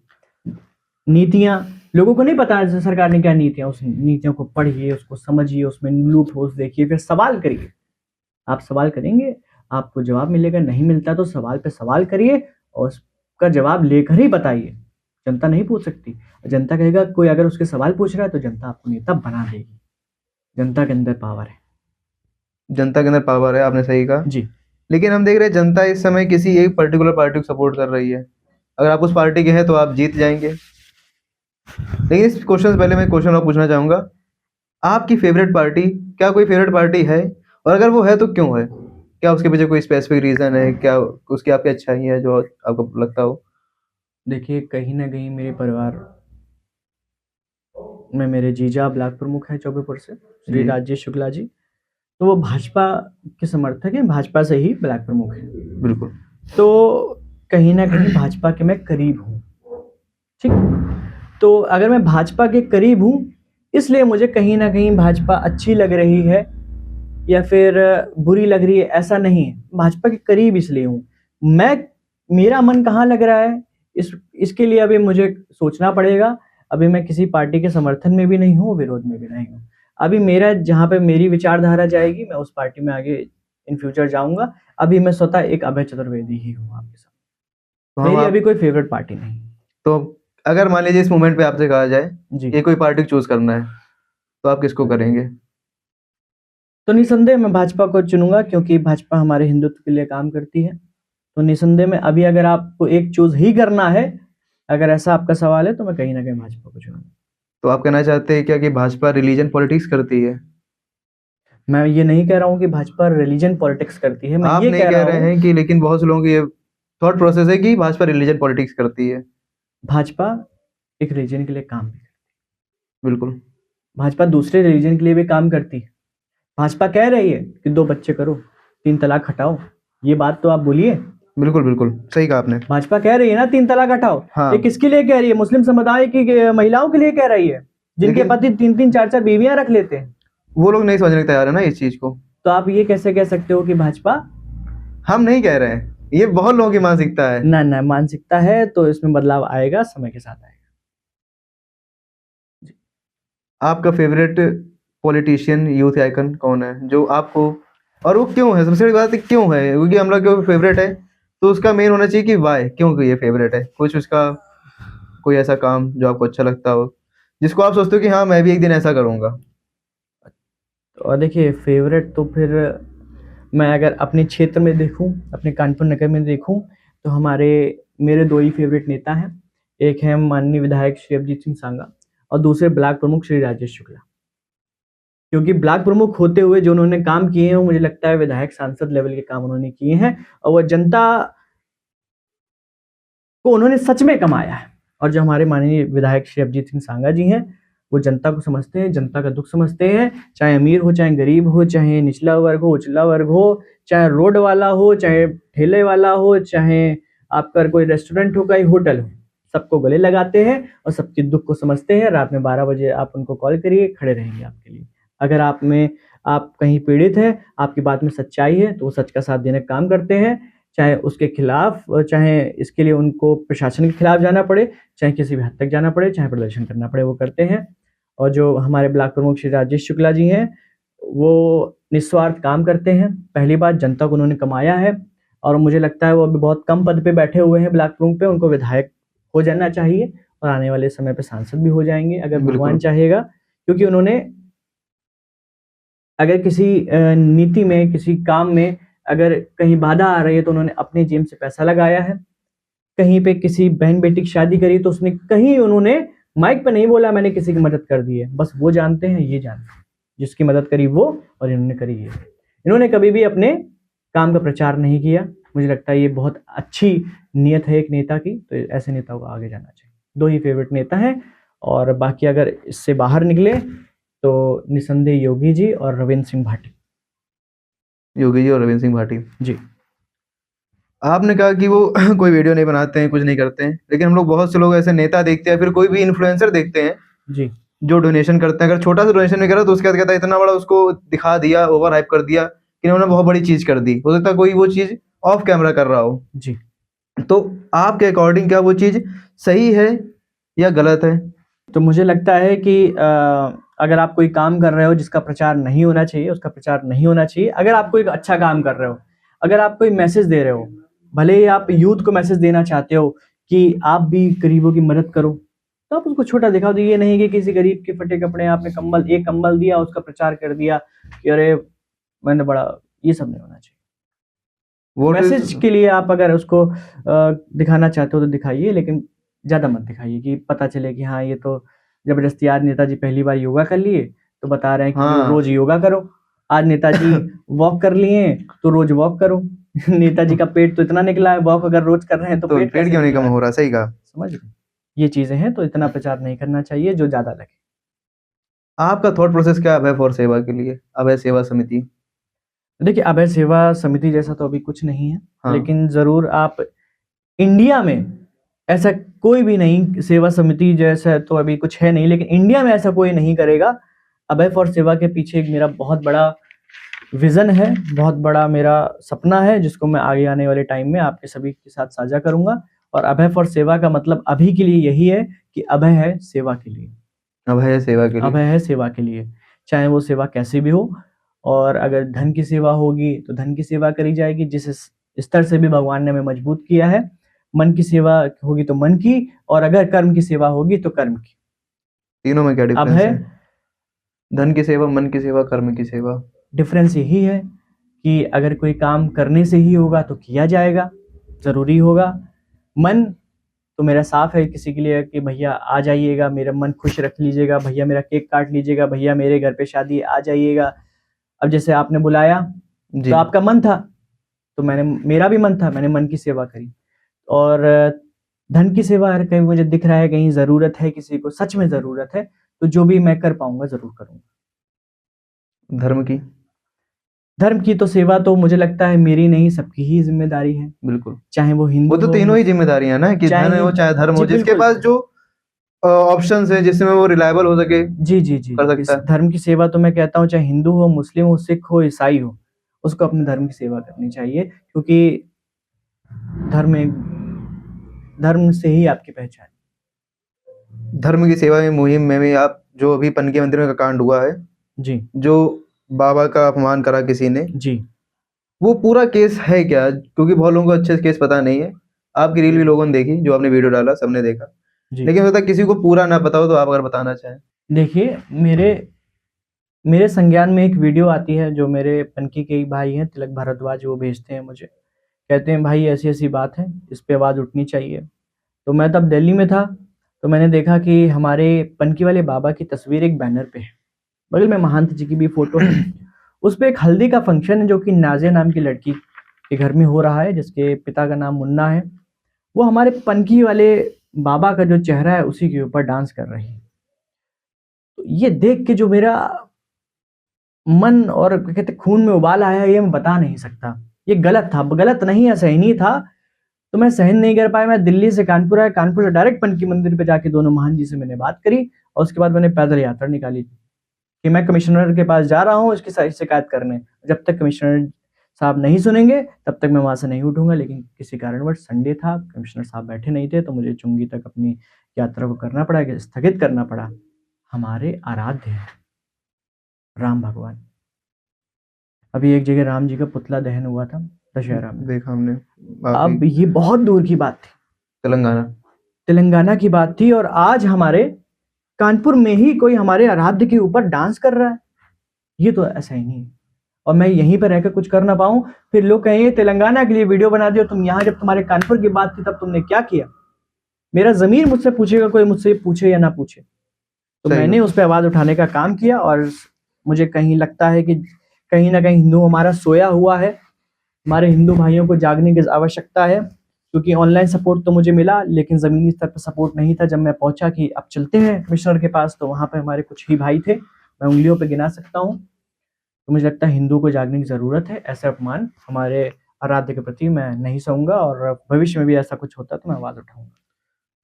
नीतियां लोगों को नहीं पता है सरकार ने क्या नीतियां, उस नीतियों को पढ़िए, उसको समझिए, उसमें लूप होल्स देखिए, फिर सवाल करिए। आप सवाल करेंगे, आपको जवाब मिलेगा। नहीं मिलता तो सवाल पे सवाल करिए और उसका जवाब लेकर ही बताइए। जनता नहीं पूछ सकती। जनता कहेगा, कोई अगर उसके सवाल पूछ रहा है तो जनता आपको नेता बना देगी। जनता के अंदर पावर है। जनता के अंदर पावर है, आपने सही कहा। जी लेकिन हम देख रहे हैं जनता इस समय किसी एक पर्टिकुलर पार्टी को सपोर्ट कर रही है। अगर आप उस पार्टी के हैं तो आप जीत जाएंगे। लेकिन इस क्वेश्चन से पहले मैं क्वेश्चन और पूछना चाहूंगा, आपकी फेवरेट पार्टी, क्या कोई फेवरेट पार्टी है? और अगर वो है तो क्यों है? क्या उसके पीछे कोई स्पेसिफिक रीजन है? क्या उसकी आपकी अच्छाई है जो आपको लगता हो? देखिए, कहीं ना कहीं मेरे परिवार में मेरे जीजा ब्लॉक प्रमुख है चौबेपुर से, श्री जी राजेश शुक्ला जी। तो वो भाजपा के समर्थक हैं, भाजपा से ही ब्लॉक प्रमुख है। बिल्कुल। तो कहीं ना कहीं भाजपा के मैं करीब हूँ। ठीक, तो अगर मैं भाजपा के करीब हूँ इसलिए मुझे कहीं ना कहीं भाजपा अच्छी लग रही है या फिर बुरी लग रही है, ऐसा नहीं है। भाजपा के करीब इसलिए हूँ मैं। मेरा मन कहाँ लग रहा है इसके लिए अभी मुझे सोचना पड़ेगा। अभी मैं किसी पार्टी के समर्थन में भी नहीं हूँ, विरोध में भी नहीं हूँ। अभी मेरा जहाँ पे मेरी विचारधारा जाएगी, मैं उस पार्टी में आगे इन फ्यूचर जाऊँगा। अभी मैं स्वतः एक अभय चतुर्वेदी ही हूँ आपके साथ। तो हम मेरी आप अभी कोई फ़ेवरेट पार्टी नहीं। तो अगर मान लीजिए इस मोमेंट पे आपसे कहा जाए जी। कि कोई पार्टी चूज़ करना है, तो आप किसको करेंगे? तो निसंदेह मैं भाजपा को चुनूँगा, क्योंकि भाजपा हमारे हिंदुत्व के लिए काम करती है। तो निसंदेह में अभी अगर आपको एक चूज़ ही करना है, अगर ऐसा आपका सवाल है, तो मैं कहीं न कहीं भाजपा को चुनूँगा। तो आप कहना चाहते हैं क्या कि भाजपा रिलीजन पॉलिटिक्स करती है? मैं ये नहीं कह रहा हूँ कि भाजपा रिलीजन पॉलिटिक्स करती है, मैं आप ये नहीं कह कह रहा रहे हूँ हैं कि, लेकिन बहुत से लोगों की ये थॉट प्रोसेस है कि भाजपा रिलीजन पॉलिटिक्स करती है। भाजपा एक रिलीजन के लिए काम नहीं करती। बिल्कुल। भाजपा दूसरे रिलीजन के लिए भी काम करती है। भाजपा कह रही है कि 2 बच्चे करो, 3 तलाक हटाओ, ये बात तो आप बोलिए। बिल्कुल, बिल्कुल, सही कहा आपने। भाजपा कह रही है ना 3 तलाक हटाओ, ये हाँ, किसके लिए कह रही है? मुस्लिम समुदाय की महिलाओं के लिए कह रही है, जिनके लेकिन पति 3-3 4-4 बीवियां रख लेते हैं। वो लोग नहीं समझने को तैयार है ना इस चीज़ को। तो आप ये कैसे कह सकते हो कि भाजपा हम नहीं कह रहे हैं, ये बहुत लोगों की मानसिकता है। ना ना मानसिकता है, तो इसमें बदलाव आएगा, समय के साथ आएगा। आपका फेवरेट पॉलिटिशियन, यूथ आइकन कौन है? जो आपको, और वो क्यों है? सबसे बड़ी बात है क्यों है? क्योंकि हम लोग क्यों फेवरेट है, तो उसका मेन होना चाहिए कि व्हाय? क्यों ये फेवरेट है? कुछ उसका कोई ऐसा काम जो आपको अच्छा लगता हो, जिसको आप सोचते हो कि हाँ, मैं भी एक दिन ऐसा करूँगा? और देखिए फेवरेट तो फिर मैं अगर अपने क्षेत्र में देखूं, अपने कानपुर नगर में देखूं, तो मेरे 2 ही फेवरेट नेता हैं। एक है माननीय विधायक श्री अभिजीत सिंह सांगा, और दूसरे ब्लॉक प्रमुख श्री राजेश शुक्ला। क्योंकि ब्लॉक प्रमुख होते हुए जो उन्होंने काम किए हैं, वो मुझे लगता है विधायक सांसद लेवल के काम उन्होंने किए हैं, और वो जनता को उन्होंने सच में कमाया है। और जो हमारे माननीय विधायक श्री अभिजीत सिंह सांगा जी हैं, वो जनता को समझते हैं, जनता का दुख समझते हैं, चाहे अमीर हो, चाहे गरीब हो, चाहे निचला वर्ग हो, उचला वर्ग हो, चाहे रोड वाला हो, चाहे ठेले वाला हो, चाहे आपका कोई रेस्टोरेंट हो, कोई होटल हो, सबको गले लगाते हैं और सबके दुख को समझते हैं। रात में 12 बजे आप उनको कॉल करिए, खड़े रहेंगे आपके लिए। अगर आप कहीं पीड़ित हैं, आपकी बात में सच्चाई है, तो वो सच का साथ देने का काम करते हैं। चाहे उसके खिलाफ, चाहे इसके लिए उनको प्रशासन के खिलाफ जाना पड़े, चाहे किसी भी हद तक जाना पड़े, चाहे प्रदर्शन करना पड़े, वो करते हैं। और जो हमारे ब्लॉक प्रमुख श्री राजेश शुक्ला जी हैं, वो निस्वार्थ काम करते हैं। पहली बात, जनता को उन्होंने कमाया है, और मुझे लगता है वो अभी बहुत कम पद पे बैठे हुए हैं ब्लॉक प्रमुख पे, उनको विधायक हो जाना चाहिए और आने वाले समय पे सांसद भी हो जाएँगे अगर भगवान बिल्कुल। चाहेगा। क्योंकि उन्होंने अगर किसी नीति में, किसी काम में अगर कहीं बाधा आ रही है, तो उन्होंने अपनी जेब से पैसा लगाया है। कहीं पे किसी बहन-बेटी की शादी करी, तो उसने कहीं उन्होंने माइक पे नहीं बोला मैंने किसी की मदद कर दी है। बस वो जानते हैं, ये जानते हैं। जिसकी मदद करी वो, और इन्होंने करी ये। इन्होंने कभी भी अपने काम का प्रचार नहीं किया। मुझे लगता है ये बहुत अच्छी नीयत है एक नेता की, तो ऐसे नेताओं को आगे जाना चाहिए। 2 ही फेवरेट नेता हैं, और बाकी अगर इससे बाहर निकले, तो निसंदेह योगी जी और रविंद्र सिंह भाटी। योगी जी और रविंद्र सिंह भाटी। जी। आपने कहा कि वो कोई वीडियो नहीं बनाते हैं, कुछ नहीं करते हैं, लेकिन हम लोग बहुत से लोग ऐसे नेता देखते हैं, फिर कोई भी इन्फ्लुएंसर देखते हैं जी। जो डोनेशन करते हैं। अगर छोटा सा डोनेशन भी करा, तो उसके बाद कहता है इतना बड़ा उसको दिखा दिया, ओवर हाइप कर दिया कि इन्होंने बहुत बड़ी चीज़ कर दी। हो सकता है कोई वो चीज़ ऑफ कैमरा कर रहा हो। जी। तो आपके अकॉर्डिंग क्या वो चीज़ सही है या गलत है? तो मुझे लगता है कि अगर आप कोई काम कर रहे हो जिसका प्रचार नहीं होना चाहिए, उसका प्रचार नहीं होना चाहिए। अगर आप कोई अच्छा काम कर रहे हो, अगर आप कोई मैसेज दे रहे हो, भले ही आप यूथ को मैसेज देना चाहते हो कि आप भी गरीबों की मदद करो, तो आप उसको छोटा दिखाओ। तो ये नहीं कि किसी गरीब के फटे कपड़े आपने एक कंबल दिया, उसका प्रचार कर दिया कि अरे मैंने बड़ा, ये सब नहीं होना चाहिए। वोट मैसेज के लिए आप अगर उसको दिखाना चाहते हो तो दिखाइए, लेकिन ज़्यादा मत दिखाइए कि पता चले कि हाँ, ये तो ज़बरदस्ती आज नेताजी पहली बार योगा कर लिए, तो बता रहे हैं कि हाँ। रोज़ योगा करो। आज नेताजी वॉक कर लिए, तो रोज़ वॉक करो। नेताजी का पेट तो इतना निकला है, वॉक अगर रोज़ कर रहे हैं तो तो पेट पेट कैसे क्यों नहीं कम निकला है? हो रहा? सही कहा। समझ रहे हैं? ये चीज़ें हैं, तो इतना प्रचार नहीं करना चाहिए जो ज़्यादा लगे। आपका थॉट प्रोसेस क्या है अभय फॉर सेवा के लिए? अभय सेवा समिति? देखिए, अभय सेवा समिति जैसा तो अभी कुछ नहीं है, हाँ। लेकिन ज़रूर आप इंडिया में ऐसा कोई भी नहीं, सेवा समिति जैसा तो अभी कुछ है नहीं, लेकिन इंडिया में ऐसा कोई नहीं करेगा। अभय फॉर सेवा के पीछे एक मेरा बहुत बड़ा विज़न है, बहुत बड़ा मेरा सपना है, जिसको मैं आगे आने वाले टाइम में आपके सभी के साथ साझा करूँगा। और अभय फॉर सेवा का मतलब अभी के लिए यही है कि अभय है सेवा के लिए। अभय सेवा के लिए। अभय है सेवा के लिए। चाहे वो सेवा कैसी भी हो। और अगर धन की सेवा होगी तो धन की सेवा करी जाएगी, जिस स्तर से भी भगवान ने हमें मजबूत किया है। मन की सेवा होगी तो मन की, और अगर कर्म की सेवा होगी तो कर्म की। तीनों में क्या अब डिफरेंस है, है? धन की सेवा, मन की सेवा, कर्म की सेवा। डिफरेंस यही है कि अगर कोई काम करने से ही होगा तो किया जाएगा, ज़रूरी होगा। मन तो मेरा साफ है किसी के लिए कि भैया आ जाइएगा, मेरा मन खुश रख लीजिएगा, भैया मेरा केक काट लीजिएगा, भैया मेरे घर पे शादी आ जाइएगा। अब जैसे आपने बुलाया जी। तो आपका मन था, तो मेरा भी मन था, मैंने मन की सेवा करी। और धन की सेवा अगर कहीं मुझे दिख रहा है कहीं ज़रूरत है, किसी को सच में ज़रूरत है, तो जो भी मैं कर पाऊंगा ज़रूर करूंगा। धर्म की? धर्म की तो सेवा तो मुझे लगता है मेरी नहीं, सबकी ही जिम्मेदारी है, बिल्कुल। चाहे वो वो हिंदू तो हो, तीनों ही जिम्मेदारियां ना, कि धन हो चाहे धर्म हो, जी जिसके बिल्कुल। पास जो ऑप्शंस है जिसमें वो रिलायबल हो सके जी जी जी, कर इस सकता है। धर्म की सेवा तो मैं कहता हूँ, चाहे हिंदू हो, मुस्लिम हो, सिख हो, ईसाई हो, उसको अपने धर्म की सेवा करनी चाहिए, क्योंकि धर्म धर्म से ही आपकी पहचान। धर्म की सेवा में मुहिम में भी आप, जो अभी पनके मंदिर में का कांड हुआ है, जी जो बाबा का अपमान करा किसी ने, जी वो पूरा केस है क्या? क्योंकि बहुत लोगों को अच्छे से केस पता नहीं है। आपकी रील भी लोगों ने देखी, जो आपने वीडियो डाला सबने देखा, जी। लेकिन होता किसी को पूरा ना पता हो, तो आप अगर बताना चाहें। देखिए, मेरे मेरे संज्ञान में एक वीडियो आती है, जो मेरे पनकी के ही भाई हैं तिलक भारद्वाज, वो भेजते हैं मुझे, कहते हैं भाई ऐसी ऐसी बात है, इस पे आवाज़ उठनी चाहिए। तो मैं तब दिल्ली में था, तो मैंने देखा कि हमारे पनकी वाले बाबा की तस्वीर एक बैनर पे है, बगल में महंत जी की भी फोटो है। उस पे एक हल्दी का फंक्शन है, जो कि नाजिया नाम की लड़की के घर में हो रहा है, जिसके पिता का नाम मुन्ना है। वो हमारे पनकी वाले बाबा का जो चेहरा है उसी के ऊपर डांस कर रही है। तो ये देख के जो मेरा मन और कहते खून में उबाल आया, ये मैं बता नहीं सकता। ये गलत था, गलत नहीं असहनीय था, तो मैं सहन नहीं कर पाया। मैं दिल्ली से कानपुर आया, कानपुर से डायरेक्ट पनकी मंदिर पे जाके दोनों महान जी से मैंने बात करी, और उसके बाद मैंने पैदल यात्रा निकाली कि मैं कमिश्नर के पास जा रहा हूँ इसकी शिकायत करने। जब तक कमिश्नर साहब नहीं सुनेंगे तब तक मैं वहां से नहीं उठूंगा। लेकिन किसी कारणवश संडे था, कमिश्नर साहब बैठे नहीं थे, तो मुझे चुंगी तक अपनी यात्रा को करना पड़ा, स्थगित करना पड़ा। हमारे आराध्य हैं राम भगवान। अभी एक जगह राम जी का पुतला दहन हुआ था दशहरा में, देखा हमने। अब ये बहुत दूर की बात थी, तेलंगाना तेलंगाना की बात थी, और आज हमारे कानपुर में ही कोई हमारे आराध्य के ऊपर डांस कर रहा है। ये तो ऐसा ही नहीं है। और मैं यहीं पर रहकर कुछ कर ना पाऊं, फिर लोग कहेंगे तेलंगाना के लिए वीडियो बना दियो तुम, यहाँ जब तुम्हारे कानपुर की बात थी तब तुमने क्या किया। मेरा जमीर मुझसे पूछेगा, कोई मुझसे पूछे या ना पूछे, तो मैंने उस पर आवाज उठाने का काम किया। और मुझे कहीं लगता है कि कहीं ना कहीं हिंदू हमारा सोया हुआ है, हमारे हिंदू भाइयों को जागने की आवश्यकता है, क्योंकि ऑनलाइन सपोर्ट तो मुझे मिला, लेकिन ज़मीनी स्तर पर सपोर्ट नहीं था। जब मैं पहुंचा कि अब चलते हैं कमिश्नर के पास, तो वहाँ पे हमारे कुछ ही भाई थे, मैं उंगलियों पे गिना सकता हूँ। तो मुझे लगता है हिंदू को जागने की ज़रूरत है। ऐसा अपमान हमारे आराध्य के प्रति मैं नहीं सहूँगा, और भविष्य में भी ऐसा कुछ होता तो मैं आवाज़ उठाऊंगा।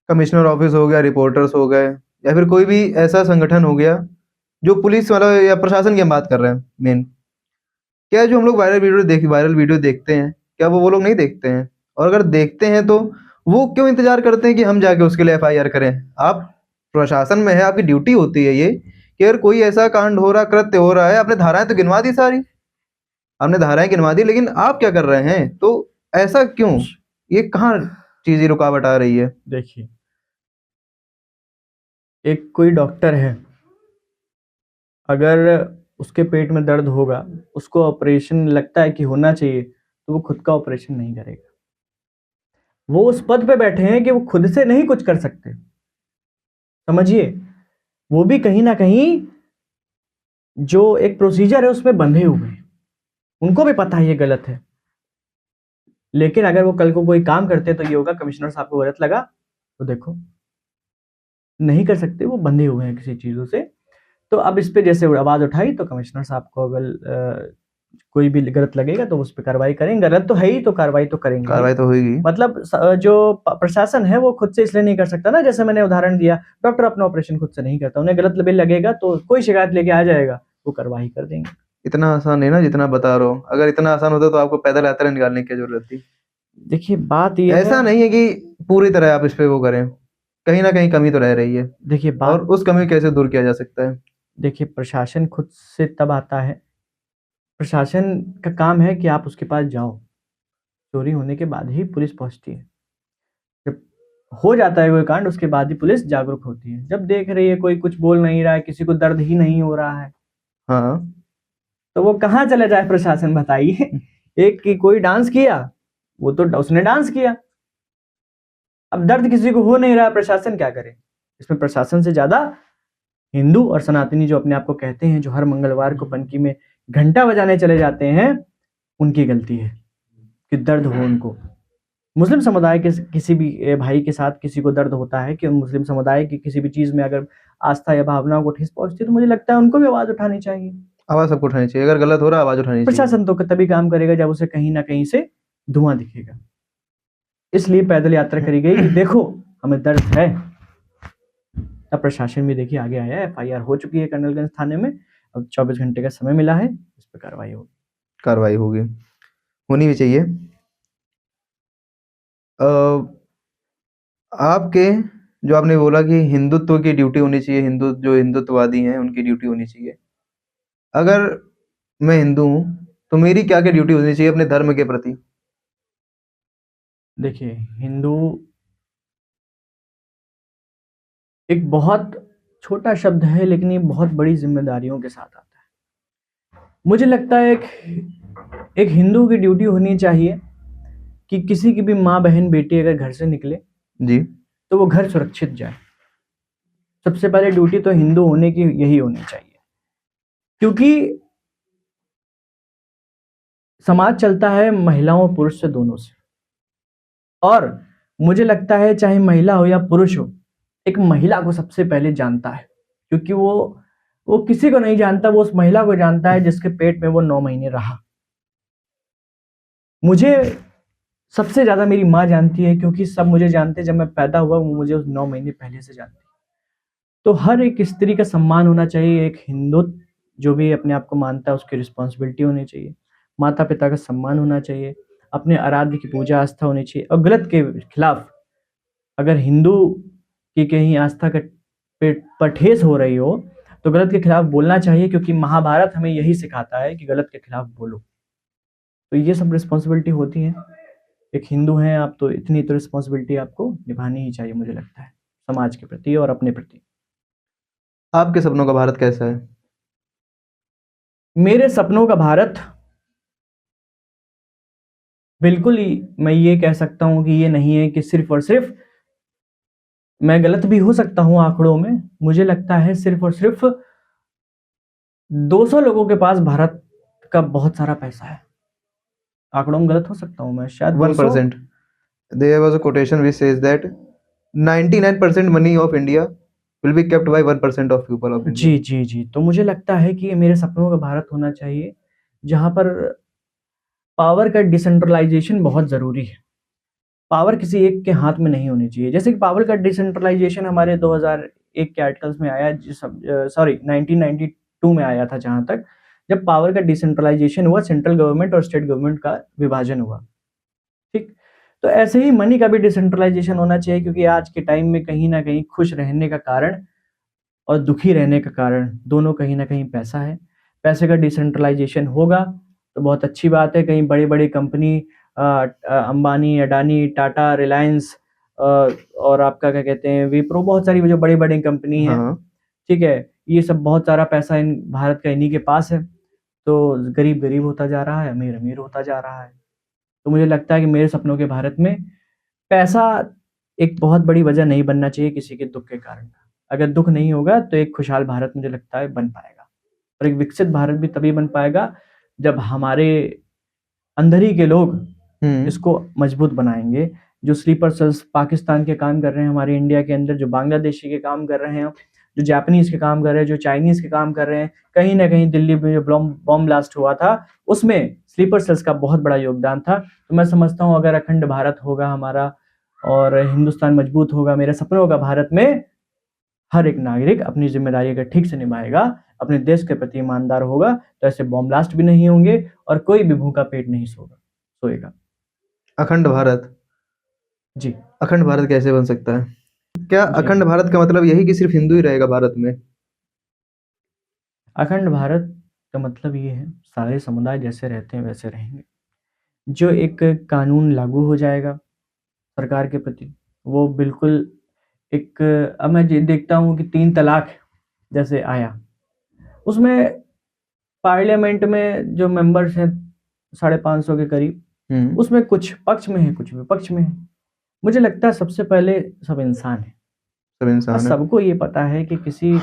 कमिश्नर ऑफिस हो गया, रिपोर्टर्स हो गए, या फिर कोई भी ऐसा संगठन हो गया जो पुलिस वाला या प्रशासन की हम बात कर रहे हैं मेन, क्या जो हम लोग वायरल वीडियो देखते हैं, क्या वो लोग नहीं देखते हैं? और अगर देखते हैं तो वो क्यों इंतजार करते हैं कि हम जाके उसके लिए एफआईआर करें? आप प्रशासन में है, आपकी ड्यूटी होती है ये, कि अगर कोई ऐसा कांड हो रहा, कृत्य हो रहा है, आपने धाराएं तो गिनवा दी सारी, आपने धाराएं गिनवा दी, लेकिन आप क्या कर रहे हैं? तो ऐसा क्यों? ये कहाँ चीज़ें रुकावट आ रही है? देखिए, एक कोई डॉक्टर है, अगर उसके पेट में दर्द होगा, उसको ऑपरेशन लगता है कि होना चाहिए, तो वो खुद का ऑपरेशन नहीं करेगा। वो उस पद पे बैठे हैं कि वो खुद से नहीं कुछ कर सकते, समझिए। वो भी कहीं ना कहीं जो एक प्रोसीजर है उसमें बंधे हुए हैं, उनको भी पता है ये गलत है। लेकिन अगर वो कल को कोई काम करते तो ये होगा कमिश्नर साहब को गलत लगा, तो देखो नहीं कर सकते, वो बंधे हुए हैं किसी चीजों से। तो अब इस पे जैसे आवाज उठाई, तो कमिश्नर साहब को अगर कोई भी गलत लगेगा तो उस पर कार्रवाई करेंगे। गलत तो है ही, तो कार्रवाई तो करेंगे। कार्रवाई तो होगी। मतलब जो प्रशासन है वो खुद से इसलिए नहीं कर सकता ना, जैसे मैंने उदाहरण दिया, डॉक्टर अपना ऑपरेशन खुद से नहीं करता, उन्हें गलत बिल लगेगा तो कोई शिकायत लेके आ जाएगा, वो कार्रवाई कर देंगे। इतना आसान नहीं ना जितना बता रहा हूँ। अगर इतना आसान होता तो आपको पैदल यात्रा निकालने की जरूरत थी। देखिए बात ये ऐसा है, नहीं है कि पूरी तरह आप इस पे वो करें, कहीं ना कहीं कमी तो रह रही है। देखिए और बात उस कमी को कैसे दूर किया जा सकता है? देखिए, प्रशासन खुद से तब आता है, प्रशासन का काम है कि आप उसके पास जाओ, चोरी होने के बाद ही पुलिस पहुँचती है। जब हो जाता है कोई कांड, उसके बाद ही पुलिस जागरूक होती है। जब देख रही है कोई कुछ बोल नहीं रहा है, किसी को दर्द ही नहीं हो रहा है, हाँ। तो वो कहाँ चला जाए प्रशासन, बताइए? एक की कोई डांस किया, वो तो उसने डांस किया, अब दर्द किसी को हो नहीं रहा, प्रशासन क्या करे? इसमें प्रशासन से ज्यादा हिंदू और सनातनी जो अपने आप को कहते हैं, जो हर मंगलवार को पनकी में घंटा बजाने चले जाते हैं, उनकी गलती है कि दर्द हो उनको। मुस्लिम समुदाय के किसी भी भाई के साथ किसी को दर्द होता है कि मुस्लिम समुदाय की किसी भी चीज में अगर आस्था या भावनाओं को ठेस पहुंचती है, तो मुझे लगता है उनको भी आवाज उठानी चाहिए। आवाज सबको उठानी चाहिए, अगर गलत हो रहा है आवाज उठानी चाहिए। प्रशासन तो तभी काम करेगा जब उसे कहीं ना कहीं से धुआं दिखेगा। इसलिए पैदल यात्रा करी गई कि देखो हमें दर्द है। तब प्रशासन भी देखिए आगे आया है, एफआईआर हो चुकी है कर्नलगंज थाने में, अब 24 घंटे का समय मिला है, इस पर कार्रवाई होगी। कार्रवाई होगी, होनी भी चाहिए। अ, आपके जो आपने बोला कि हिंदुत्व की ड्यूटी होनी चाहिए, जो हिंदुत्ववादी हैं उनकी ड्यूटी होनी चाहिए। अगर मैं हिंदू हूँ तो मेरी क्या क्या ड्यूटी होनी चाहिए अपने धर्म के प्रति? देखिए, हिंदू एक बहुत छोटा शब्द है, लेकिन ये बहुत बड़ी जिम्मेदारियों के साथ आता है। मुझे लगता है एक हिंदू की ड्यूटी होनी चाहिए कि किसी की भी माँ बहन बेटी अगर घर से निकले जी। तो वो घर सुरक्षित जाए। सबसे पहले ड्यूटी तो हिंदू होने की यही होनी चाहिए, क्योंकि समाज चलता है महिलाओं और पुरुष से, दोनों से। और मुझे लगता है चाहे महिला हो या पुरुष हो, एक महिला को सबसे पहले जानता है, क्योंकि वो किसी को नहीं जानता, वो उस महिला को जानता है जिसके पेट में वो 9 महीने रहा। मुझे सबसे ज्यादा मेरी माँ जानती है, क्योंकि सब मुझे जानते हैं, जब मैं पैदा हुआ वो मुझे उस 9 महीने पहले से जानती है। तो हर एक स्त्री का सम्मान होना चाहिए। एक हिंदू जो भी अपने आप को मानता है उसकी रिस्पॉन्सिबिलिटी होनी चाहिए। माता पिता का सम्मान होना चाहिए, अपने आराध्य की पूजा आस्था होनी चाहिए। और गलत के खिलाफ, अगर हिंदू की कहीं आस्था का पर ठेस हो रही हो तो गलत के खिलाफ बोलना चाहिए, क्योंकि महाभारत हमें यही सिखाता है कि गलत के खिलाफ बोलो। तो ये सब रिस्पॉन्सिबिलिटी होती है। एक हिंदू हैं आप, तो इतनी तो रिस्पॉन्सिबिलिटी आपको निभानी ही चाहिए, मुझे लगता है, समाज के प्रति और अपने प्रति। आपके सपनों का भारत कैसा है? मेरे सपनों का भारत, बिल्कुल ही मैं ये कह सकता हूँ कि ये नहीं है कि सिर्फ और सिर्फ, मैं गलत भी हो सकता हूँ आंकड़ों में, मुझे लगता है सिर्फ और सिर्फ 200 लोगों के पास भारत का बहुत सारा पैसा है। आंकड़ों में गलत हो सकता हूँ मैं, शायद 200। 1%। There was a quotation which says that 99% money of India will be kept by 1% of people of India. जी जी जी, तो मुझे लगता है कि मेरे सपनों का भारत होना चाहिए जहां पर पावर का डिसेंट्रलाइजेशन बहुत जरूरी है। पावर किसी एक के हाथ में नहीं होनी चाहिए। जैसे कि पावर का डिसेंट्रलाइजेशन हमारे 2001 के आर्टिकल्स में आया, सॉरी 1992 में आया था, जहां तक जब पावर का डिसेंट्रलाइजेशन हुआ, सेंट्रल गवर्नमेंट और स्टेट गवर्नमेंट का विभाजन हुआ। ठीक, तो ऐसे ही मनी का भी डिसेंट्रलाइजेशन होना चाहिए, क्योंकि आज के टाइम में कहीं ना कहीं खुश रहने का कारण और दुखी रहने का कारण दोनों कहीं ना कहीं पैसा है। पैसे का डिसेंट्रलाइजेशन होगा तो बहुत अच्छी बात है। कहीं बड़ी बड़ी कंपनी, अंबानी, अडानी, टाटा, रिलायंस, और आपका क्या कहते हैं, विप्रो, बहुत सारी जो बड़ी बड़ी कंपनी है, हाँ। ठीक है, ये सब बहुत सारा पैसा इन भारत का इन्हीं के पास है। तो गरीब गरीब होता जा रहा है, अमीर अमीर होता जा रहा है। तो मुझे लगता है कि मेरे सपनों के भारत में पैसा एक बहुत बड़ी वजह नहीं बनना चाहिए किसी के दुख के कारण। अगर दुख नहीं होगा तो एक खुशहाल भारत मुझे लगता है बन पाएगा। और एक विकसित भारत भी तभी बन पाएगा जब हमारे अंदर ही के लोग इसको मजबूत बनाएंगे। जो स्लीपर सेल्स पाकिस्तान के काम कर रहे हैं हमारे इंडिया के अंदर, जो बांग्लादेशी के काम कर रहे हैं, जो जापानीज के काम कर रहे हैं, जो चाइनीज के काम कर रहे हैं, कहीं ना कहीं दिल्ली में जो बॉम्ब ब्लास्ट हुआ था उसमें स्लीपर सेल्स का बहुत बड़ा योगदान था। तो मैं समझता हूँ अगर अखंड भारत होगा हमारा और हिंदुस्तान मजबूत होगा, मेरे सपनों का भारत में हर एक नागरिक अपनी जिम्मेदारी अगर ठीक से निभाएगा, अपने देश के प्रति ईमानदार होगा, तो ऐसे बॉम्ब ब्लास्ट भी नहीं होंगे और कोई भी भूखा पेट नहीं सोएगा। अखंड भारत। जी अखंड भारत कैसे बन सकता है? क्या जी अखंड भारत का मतलब यही कि सिर्फ हिंदू ही रहेगा भारत में? अखंड भारत का मतलब ये है, सारे समुदाय जैसे रहते हैं वैसे रहेंगे। जो एक कानून लागू हो जाएगा सरकार के प्रति, वो बिल्कुल एक, अब मैं ये देखता हूँ कि 3 तलाक जैसे आया, उसमें पार्लियामेंट में जो मेंबर्स हैं 550 के करीब, उसमें कुछ पक्ष में है, कुछ विपक्ष में है। मुझे लगता है सबसे पहले सब इंसान हैं सब और इंसान है। सबको ये पता है कि किसी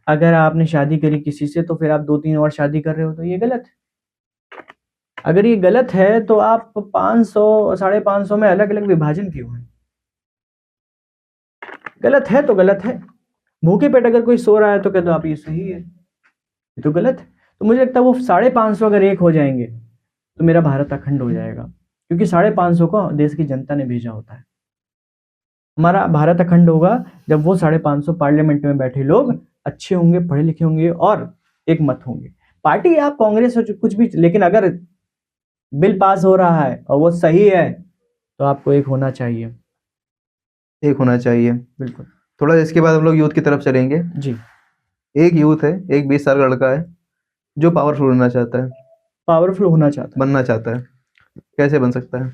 अगर आपने शादी करी किसी से तो फिर आप 2-3 और शादी कर रहे हो तो ये गलत है। अगर ये गलत है तो आप 500 550 में अलग-अलग विभाजन क्यों है? गलत है तो गलत है। भूखे पेट अगर कोई सो रहा है तो कह दो आप ये सही है, ये तो गलत है। तो मुझे लगता है वो 550 अगर एक हो जाएंगे तो मेरा भारत अखंड हो जाएगा, क्योंकि 550 को देश की जनता ने भेजा होता है। हमारा भारत अखंड होगा जब वो 550 पार्लियामेंट में बैठे लोग अच्छे होंगे, पढ़े लिखे होंगे और एक मत होंगे। पार्टी आप कांग्रेस हो कुछ भी, लेकिन अगर बिल पास हो रहा है और वो सही है तो आपको एक होना चाहिए। एक होना चाहिए। बिल्कुल। थोड़ा इसके बाद हम लोग यूथ की तरफ चलेंगे। जी। एक यूथ है, एक 20 साल का लड़का है जो पावरफुल बनना चाहता है, पावरफुल होना चाहता है। बनना चाहता है, कैसे बन सकता है?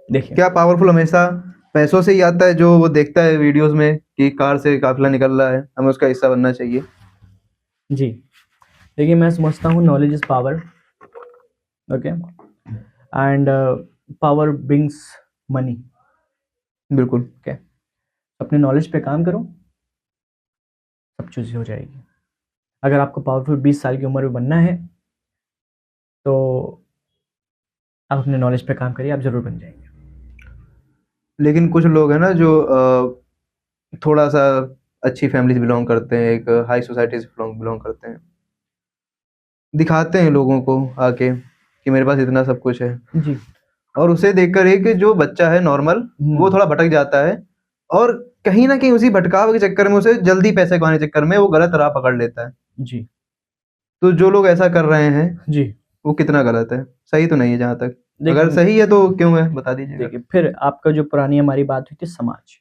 देखिए, क्या पावरफुल हमेशा पैसों से ही आता है? जो वो देखता है वीडियोस में कि कार से काफिला निकल रहा है, हमें उसका हिस्सा बनना चाहिए। जी, देखिए मैं समझता हूँ knowledge is power, okay, and power brings money. बिल्कुल। ओके, अपने नॉलेज पे काम करो, सब चीज़ हो जाएगी। अगर आपको पावरफुल 20 साल की उम्र में बनना है तो आप अपने नॉलेज पे काम करिए, आप ज़रूर बन जाएंगे। लेकिन कुछ लोग हैं ना जो थोड़ा सा अच्छी फैमिली से बिलोंग करते हैं, एक हाई सोसाइटी से बिलोंग करते हैं, दिखाते हैं लोगों को आके कि मेरे पास इतना सब कुछ है, जी। और उसे देखकर एक जो बच्चा है नॉर्मल, वो थोड़ा भटक जाता है, और कहीं ना कहीं उसी भटकाव के चक्कर में, उसे जल्दी पैसे कमाने के चक्कर में वो गलत राह पकड़ लेता है। जी। तो जो लोग ऐसा कर रहे हैं जी। वो कितना गलत है? सही तो नहीं है जहाँ तक। अगर देखिए, सही है तो क्यों है, बता दीजिएगा। देखिए फिर आपका जो पुरानी हमारी बात हुई थी समाज,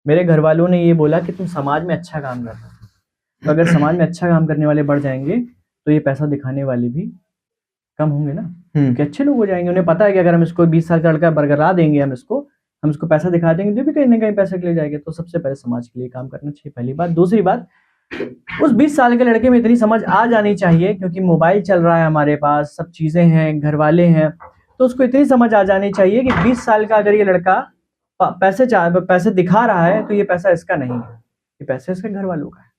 मेरे घर वालों ने ये बोला कि तुम समाज में अच्छा काम कर रहे हो, तो अगर समाज में अच्छा काम करने वाले बढ़ जाएंगे तो ये पैसा दिखाने वाले भी कम होंगे ना, क्योंकि अच्छे लोग हो जाएंगे। उन्हें पता है कि अगर हम इसको 20 साल का लड़का बरगरा देंगे, हम इसको पैसा दिखा देंगे तो भी कहीं ना कहीं पैसे के लिए जाएंगे। तो सबसे पहले समाज के लिए काम करना चाहिए, पहली बात। दूसरी बात, उस 20 साल के लड़के में इतनी समझ आ जानी चाहिए, क्योंकि मोबाइल चल रहा है हमारे पास, सब चीज़ें हैं, घर वाले हैं, तो उसको इतनी समझ आ जानी चाहिए कि 20 साल का अगर ये लड़का पैसे दिखा रहा है तो ये पैसा इसका नहीं है, ये पैसा इसके घर वालों का है।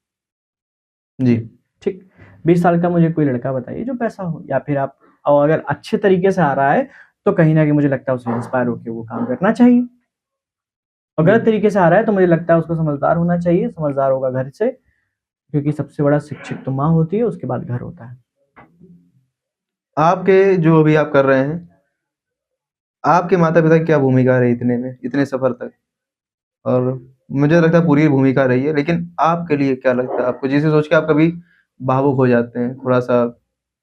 जी। ठीक, 20 साल का मुझे कोई लड़का बताइए जो पैसा हो, या फिर आप, और अगर अच्छे तरीके से आ रहा है तो कहीं ना कहीं मुझे लगता है उसे इंस्पायर होकर वो काम करना चाहिए। और गलत तरीके से आ रहा है तो मुझे लगता है उसको समझदार होना चाहिए, समझदार होगा घर से, क्योंकि सबसे बड़ा शिक्षक तो माँ होती है, उसके बाद घर होता है। आपके जो अभी आप कर रहे हैं, आपके माता पिता की क्या भूमिका रही इतने में, इतने सफर तक? और मुझे लगता है पूरी भूमिका रही है, लेकिन आपके लिए क्या लगता है आपको, जिसे सोच के आप कभी भावुक हो जाते हैं, थोड़ा सा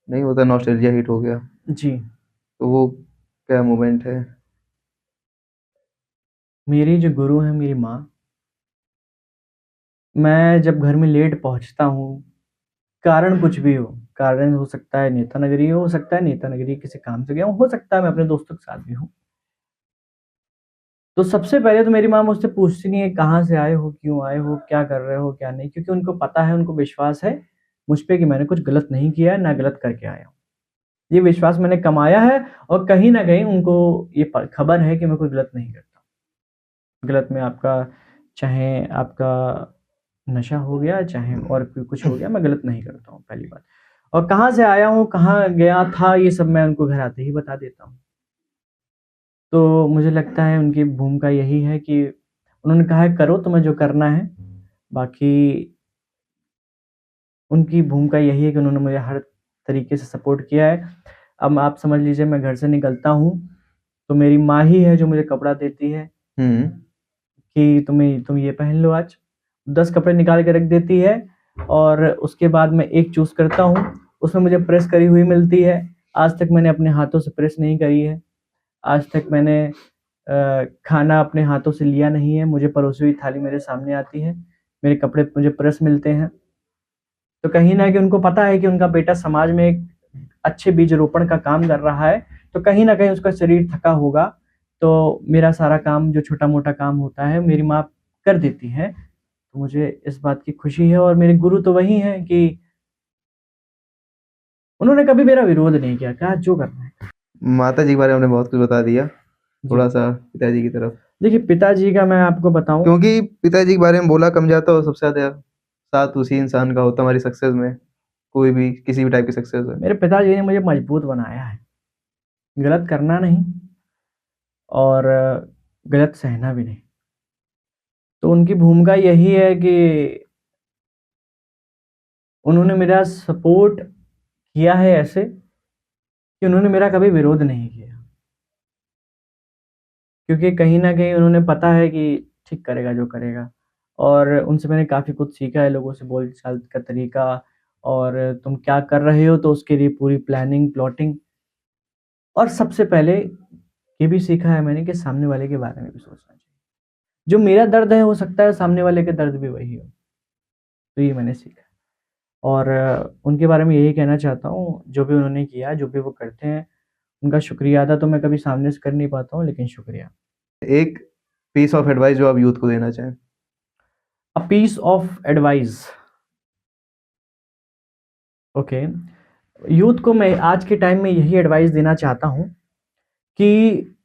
नहीं होता, नॉस्टैल्जिया हिट हो गया, जी, तो वो क्या मोमेंट है? मेरी जो गुरु है मेरी माँ। मैं जब घर में लेट पहुंचता हूँ, कारण कुछ भी हो, कारण हो सकता है नेता नगरी, हो सकता है नेता नगरी किसी काम से गया हूँ, हो सकता है मैं अपने दोस्तों के साथ भी हूँ। तो सबसे पहले तो मेरी माँ मुझसे पूछती नहीं है कहाँ से आए हो, क्यों आए हो, क्या कर रहे हो, क्या नहीं, क्योंकि उनको पता है, उनको विश्वास है मुझ पे कि मैंने कुछ गलत नहीं किया है, ना गलत करके आया हूँ। ये विश्वास मैंने कमाया है, और कहीं न कहीं उनको ये खबर है कि मैं कुछ गलत नहीं करता। गलत में आपका, चाहे आपका नशा हो गया, चाहे और भी कुछ हो गया, मैं गलत नहीं करता हूँ, पहली बात। और कहाँ से आया हूँ, कहाँ गया था, ये सब मैं उनको घर आते ही बता देता हूँ। तो मुझे लगता है उनकी भूमिका यही है कि उन्होंने कहा है करो तुम्हें जो करना है, बाकी उनकी भूमिका यही है कि उन्होंने मुझे हर तरीके से सपोर्ट किया है। अब आप समझ लीजिए मैं घर से निकलता हूँ, तो मेरी माँ ही है जो मुझे कपड़ा देती है कि तुम ये पहन लो आज। 10 कपड़े निकाल के रख देती है, और उसके बाद मैं एक चूज़ करता हूँ, उसमें मुझे प्रेस करी हुई मिलती है। आज तक मैंने अपने हाथों से प्रेस नहीं करी है। आज तक मैंने खाना अपने हाथों से लिया नहीं है, मुझे परोसी हुई थाली मेरे सामने आती है। मेरे कपड़े मुझे प्रेस मिलते हैं। तो कहीं ना कहीं उनको पता है कि उनका बेटा समाज में एक अच्छे बीज रोपण का काम कर रहा है, तो कहीं ना कहीं उसका शरीर थका होगा, तो मेरा सारा काम जो छोटा मोटा काम होता है मेरी माँ कर देती है। तो मुझे इस बात की खुशी है, और मेरे गुरु तो वही हैं कि उन्होंने कभी मेरा विरोध नहीं किया, कहा जो करना है। माता जी के बारे में आपने बहुत कुछ बता दिया, जी थोड़ा सा पिताजी की तरफ। देखिए, पिताजी का मैं आपको बताऊं, क्योंकि पिताजी के बारे में बोला कम जाता और सबसे ज़्यादा साथ उसी इंसान का होता हमारी सक्सेस में, कोई भी किसी भी टाइप की सक्सेस है। मेरे पिताजी ने मुझे मजबूत बनाया है, गलत करना नहीं और गलत सहना भी नहीं। तो उनकी भूमिका यही है कि उन्होंने मेरा सपोर्ट किया है ऐसे कि उन्होंने मेरा कभी विरोध नहीं किया, क्योंकि कहीं न कहीं उन्होंने पता है कि ठीक करेगा जो करेगा। और उनसे मैंने काफ़ी कुछ सीखा है, लोगों से बोल-चाल का तरीका, और तुम क्या कर रहे हो तो उसके लिए पूरी प्लानिंग, प्लॉटिंग, और सबसे पहले ये भी सीखा है मैंने कि सामने वाले के बारे में भी सोचना चाहिए। जो मेरा दर्द है हो सकता है सामने वाले का दर्द भी वही हो। तो ये मैंने सीखा। और उनके बारे में यही कहना चाहता हूँ, जो भी उन्होंने किया, जो भी वो करते हैं, उनका शुक्रिया अदा तो मैं कभी सामने से कर नहीं पाता हूँ, लेकिन शुक्रिया। एक पीस ऑफ एडवाइस जो आप यूथ को देना चाहें। A piece of advice, okay. Youth को मैं आज के टाइम में यही एडवाइस देना चाहता हूँ कि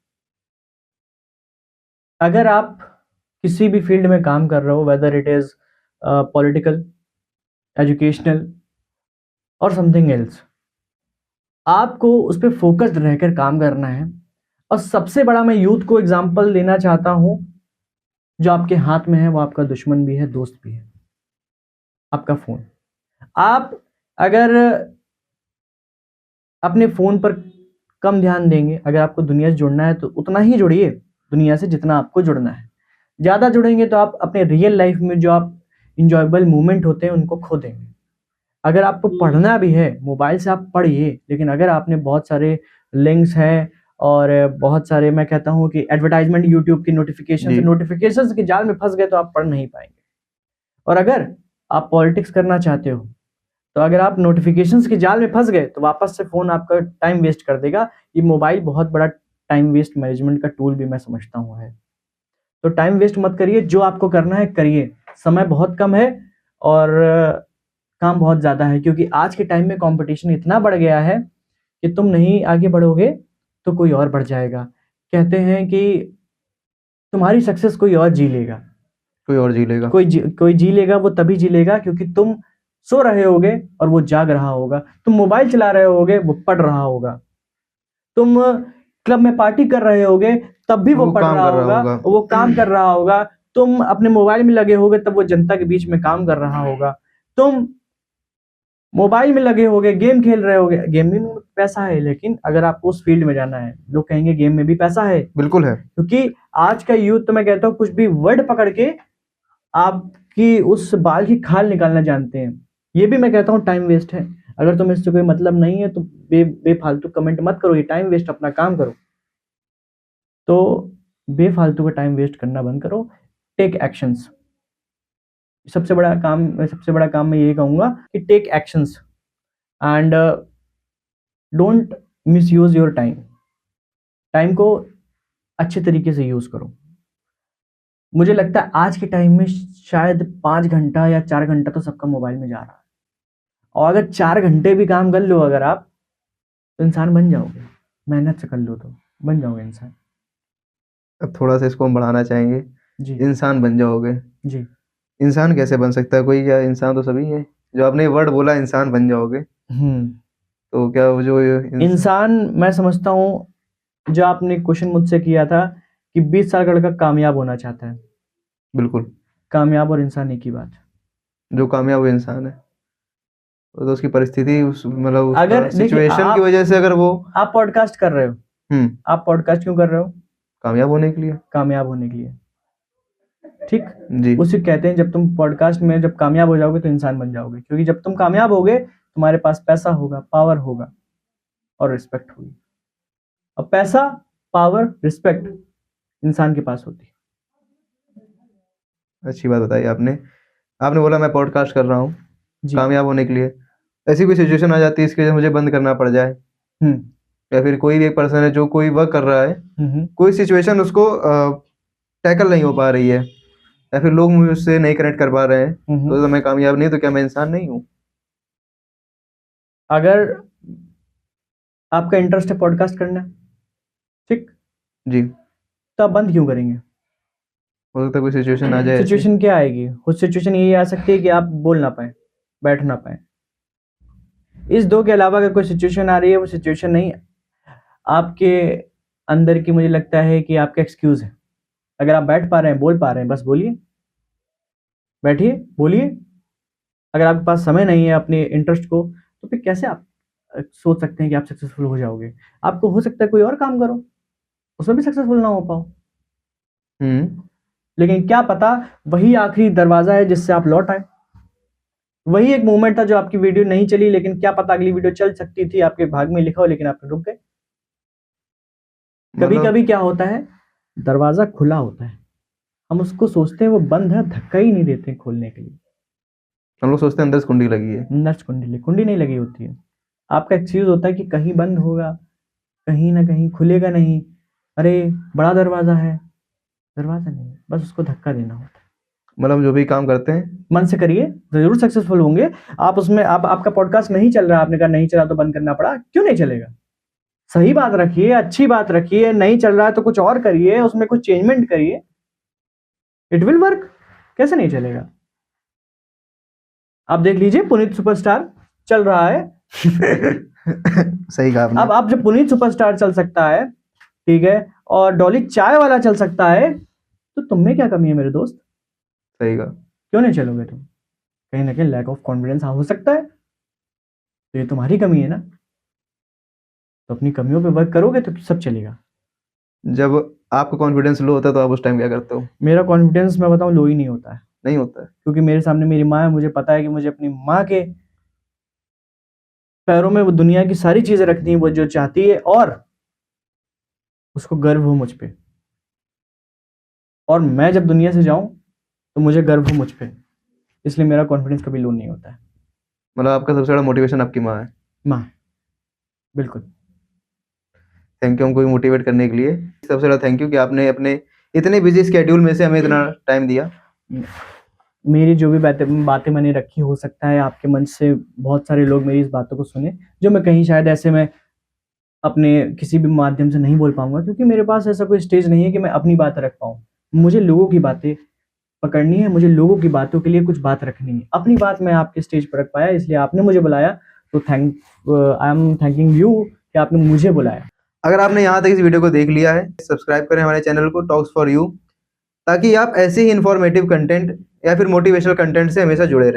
अगर आप किसी भी फील्ड में काम कर रहे हो, whether it is political, educational और समथिंग एल्स, आपको उस पे फ़ोकस्ड रहकर काम करना है। और सबसे बड़ा मैं यूथ को एग्ज़ाम्पल देना चाहता हूँ, जो आपके हाथ में है वो आपका दुश्मन भी है, दोस्त भी है, आपका फ़ोन। आप अगर अपने फ़ोन पर कम ध्यान देंगे, अगर आपको दुनिया से जुड़ना है तो उतना ही जुड़िए दुनिया से जितना आपको जुड़ना है। ज़्यादा जुड़ेंगे तो आप अपने रियल लाइफ़ में जो आप एन्जॉयबल मोमेंट होते हैं उनको खो देंगे। अगर आपको पढ़ना भी है, मोबाइल से आप पढ़िए, लेकिन अगर आपने बहुत सारे लिंक्स हैं और बहुत सारे, मैं कहता हूँ कि एडवर्टाइज़मेंट, यूट्यूब की जी। नोटिफ़िकेशंस के जाल में फँस गए तो आप पढ़ नहीं पाएँगे। और अगर आप पॉलिटिक्स करना चाहते हो, तो अगर आप नोटिफ़िकेशंस के जाल में फँस गए तो वापस से फ़ोन आपका टाइम वेस्ट कर देगा। ये मोबाइल बहुत बड़ा टाइम वेस्ट मैनेजमेंट का टूल भी मैं समझता हूँ है। तो टाइम वेस्ट मत करिए, जो आपको करना है करिए। समय बहुत कम है और काम बहुत ज़्यादा है, क्योंकि आज के टाइम में कॉम्पिटिशन इतना बढ़ गया है कि तुम नहीं आगे बढ़ोगे तो कोई और बढ़ जाएगा। कहते हैं कि तुम्हारी सक्सेस कोई और जी लेगा। कोई और जी लेगा। कोई जी लेगा, वो तभी जी लेगा क्योंकि तुम सो रहे होगे और वो जाग रहा होगा। तुम मोबाइल चला रहे होगे, वो पढ़ रहा होगा। तुम क्लब में पार्टी कर रहे होगे, तब भी वो वो पढ़ काम रहा कर रहा होगा, होगा। वो काम कर रहा होगा। तुम अपने मोबाइल में लगे होगे, तब वो जनता के बीच में काम कर रहा होगा। तुम मोबाइल में लगे होगे, गेम खेल रहे होगे, गेम में पैसा है, लेकिन अगर आपको उस फील्ड में जाना है, लोग कहेंगे गेम में भी पैसा है। बिल्कुल है। क्योंकि आज का यूथ, तो मैं कहता हूँ, कुछ भी वर्ड पकड़ के आपकी उस बाल की खाल निकालना जानते हैं। ये भी मैं कहता हूँ टाइम वेस्ट है। अगर तुम्हें इससे कोई मतलब नहीं है तो बेफालतू कमेंट मत करो, ये टाइम वेस्ट, अपना काम करो। तो बेफालतू का टाइम वेस्ट करना बंद करो, टेक एक्शंस। सबसे बड़ा काम मैं यही कहूँगा कि take actions and don't misuse your time. Time को अच्छे तरीके से यूज़ करो। मुझे लगता है आज के टाइम में शायद 5 घंटा या 4 घंटा तो सबका मोबाइल में जा रहा है। और अगर 4 घंटे भी काम कर लो अगर आप, तो इंसान बन जाओगे। मेहनत से कर लो तो बन जाओगे इंसान। अब थोड़ा सा इसको हम बढ़ाना चाहेंगे। जी, इंसान बन जाओगे। जी। इंसान कैसे बन सकता है कोई? क्या इंसान तो सभी है। जो आपने वर्ड बोला इंसान बन जाओगे, हुँ। तो क्या वो जो इंसान, मैं समझता हूँ, जो आपने क्वेश्चन मुझसे किया था कि 20 साल का लड़का कामयाब होना चाहता है। बिल्कुल। कामयाब और इंसान एक ही बात है। जो कामयाब वो इंसान है, वो तो उसकी परिस्थिति, उस मतलब उसका अगर देखिए, सिचुएशन की वजह से अगर वो आप पॉडकास्ट कर रहे हो, हम्म आप पॉडकास्ट क्यों कर रहे हो? कामयाब होने के लिए। कामयाब होने के लिए, ठीक? जी। उसी कहते हैं, जब तुम पॉडकास्ट में जब कामयाब हो जाओगे तो इंसान बन जाओगे, क्योंकि जब तुम कामयाब होगे, तुम्हारे पास पैसा होगा, पावर होगा और रिस्पेक्ट होगी। और पैसा, पावर, रिस्पेक्ट इंसान के पास होती है। अच्छी बात बताई आपने। आपने बोला मैं पॉडकास्ट कर रहा हूँ जी। कामयाब होने के लिए, ऐसी कोई सिचुएशन आ जाती है इसकी वजह से मुझे बंद करना पड़ जाए, हम्म या फिर कोई भी एक पर्सन है जो कोई वर्क कर रहा है, कोई सिचुएशन उसको टैकल नहीं हो पा रही है, या फिर लोग मुझसे नहीं कनेक्ट कर पा रहे हैं, तो मैं कामयाब नहीं, तो क्या मैं इंसान नहीं हूँ? अगर आपका इंटरेस्ट है पॉडकास्ट करना, ठीक, जी। तो आप बंद क्यों करेंगे? हो सकता है कोई सिचुएशन आ जाए ऐसी। सिचुएशन क्या आएगी? कुछ सिचुएशन यही आ सकती है कि आप बोल ना पाए, बैठ ना पाए। इस दो के अलावा अगर कोई सिचुएशन आ रही है, वो सिचुएशन नहीं आपके अंदर की, मुझे लगता है कि आपका एक्सक्यूज है। अगर आप बैठ पा रहे हैं, बोल पा रहे हैं, बस बोलिए, बैठिए, बोलिए। अगर आपके पास समय नहीं है अपने इंटरेस्ट को, तो फिर कैसे आप सोच सकते हैं कि आप सक्सेसफुल हो जाओगे? आपको हो सकता है कोई और काम करो, उसमें भी सक्सेसफुल ना हो पाओ, लेकिन क्या पता वही आखिरी दरवाजा है जिससे आप लौट आए। वही एक मोमेंट था जो आपकी वीडियो नहीं चली, लेकिन क्या पता अगली वीडियो चल सकती थी, आपके भाग में लिखा हो, लेकिन आप रुक गए। कभी मतलब कभी क्या होता है, दरवाजा खुला होता है, हम उसको सोचते हैं वो बंद है, धक्का ही नहीं देते खोलने के लिए। हम लोग सोचते हैं अंदर से कुंडी लगी है। नर्स कुंडी कुंडी नहीं लगी होती है। आपका एक्सक्यूज होता है कि कहीं बंद होगा, कहीं ना कहीं खुलेगा नहीं, अरे बड़ा दरवाजा है। दरवाजा नहीं है, बस उसको धक्का देना होता है। मतलब हम जो भी काम करते हैं मन से करिए, जरूर सक्सेसफुल होंगे। आप उसमें आपका पॉडकास्ट नहीं चल रहा, आपने कहा नहीं चला तो बंद करना पड़ा, क्यों नहीं चलेगा? सही बात रखिए, अच्छी बात रखिए। नहीं चल रहा है तो कुछ और करिए, उसमें कुछ चेंजमेंट करिए, इट विल वर्क। कैसे नहीं चलेगा? आप देख लीजिए, पुनीत सुपरस्टार चल रहा है। सही कहा आपने। अब आप जब पुनीत सुपरस्टार चल सकता है, ठीक है, और डॉली चाय वाला चल सकता है, तो तुम में क्या कमी है मेरे दोस्त? सही कहा। क्यों नहीं चलोगे तुम? कहीं ना कहीं लैक ऑफ कॉन्फिडेंस हो सकता है, तो ये तुम्हारी कमी है ना। तो अपनी कमियों पे वर्क करोगे तो सब चलेगा। जब आपका कॉन्फिडेंस लो होता है तो आप उस टाइम क्या करते हो? मेरा कॉन्फिडेंस, मैं बताऊं, लो ही नहीं होता है, नहीं होता है। क्योंकि मेरे सामने मेरी माँ है। मुझे पता है कि मुझे अपनी माँ के पैरों में वो दुनिया की सारी चीजें रखती हैं, वो जो चाहती है, और उसको गर्व हो मुझ पे। और मैं जब दुनिया से जाऊं तो मुझे गर्व हो मुझ पे, इसलिए मेरा कॉन्फिडेंस कभी लो नहीं होता है। मतलब आपका सबसे बड़ा मोटिवेशन आपकी माँ है। माँ, बिल्कुल। थैंक यू हमको मोटिवेट करने के लिए। सबसे बड़ा थैंक यू कि आपने अपने इतने बिजी स्केड्यूल में से हमें इतना टाइम दिया। मेरी जो भी बातें मैंने रखी, हो सकता है आपके मन से बहुत सारे लोग मेरी इस बातों को सुने, जो मैं कहीं शायद ऐसे में अपने किसी भी माध्यम से नहीं बोल पाऊंगा, क्योंकि मेरे पास ऐसा कोई स्टेज नहीं है कि मैं अपनी बात रख पाऊँ। मुझे लोगों की बातें पकड़नी है, मुझे लोगों की बातों के लिए कुछ बात रखनी है। अपनी बात मैं आपके स्टेज पर रख पाया, इसलिए आपने मुझे बुलाया, तो आई एम थैंकिंग यू कि आपने मुझे बुलाया। अगर आपने यहाँ तक इस वीडियो को देख लिया है, सब्सक्राइब करें हमारे चैनल को टॉक्स फॉर यू, ताकि आप ऐसे ही इंफॉर्मेटिव कंटेंट या फिर मोटिवेशनल कंटेंट से हमेशा जुड़े रहें।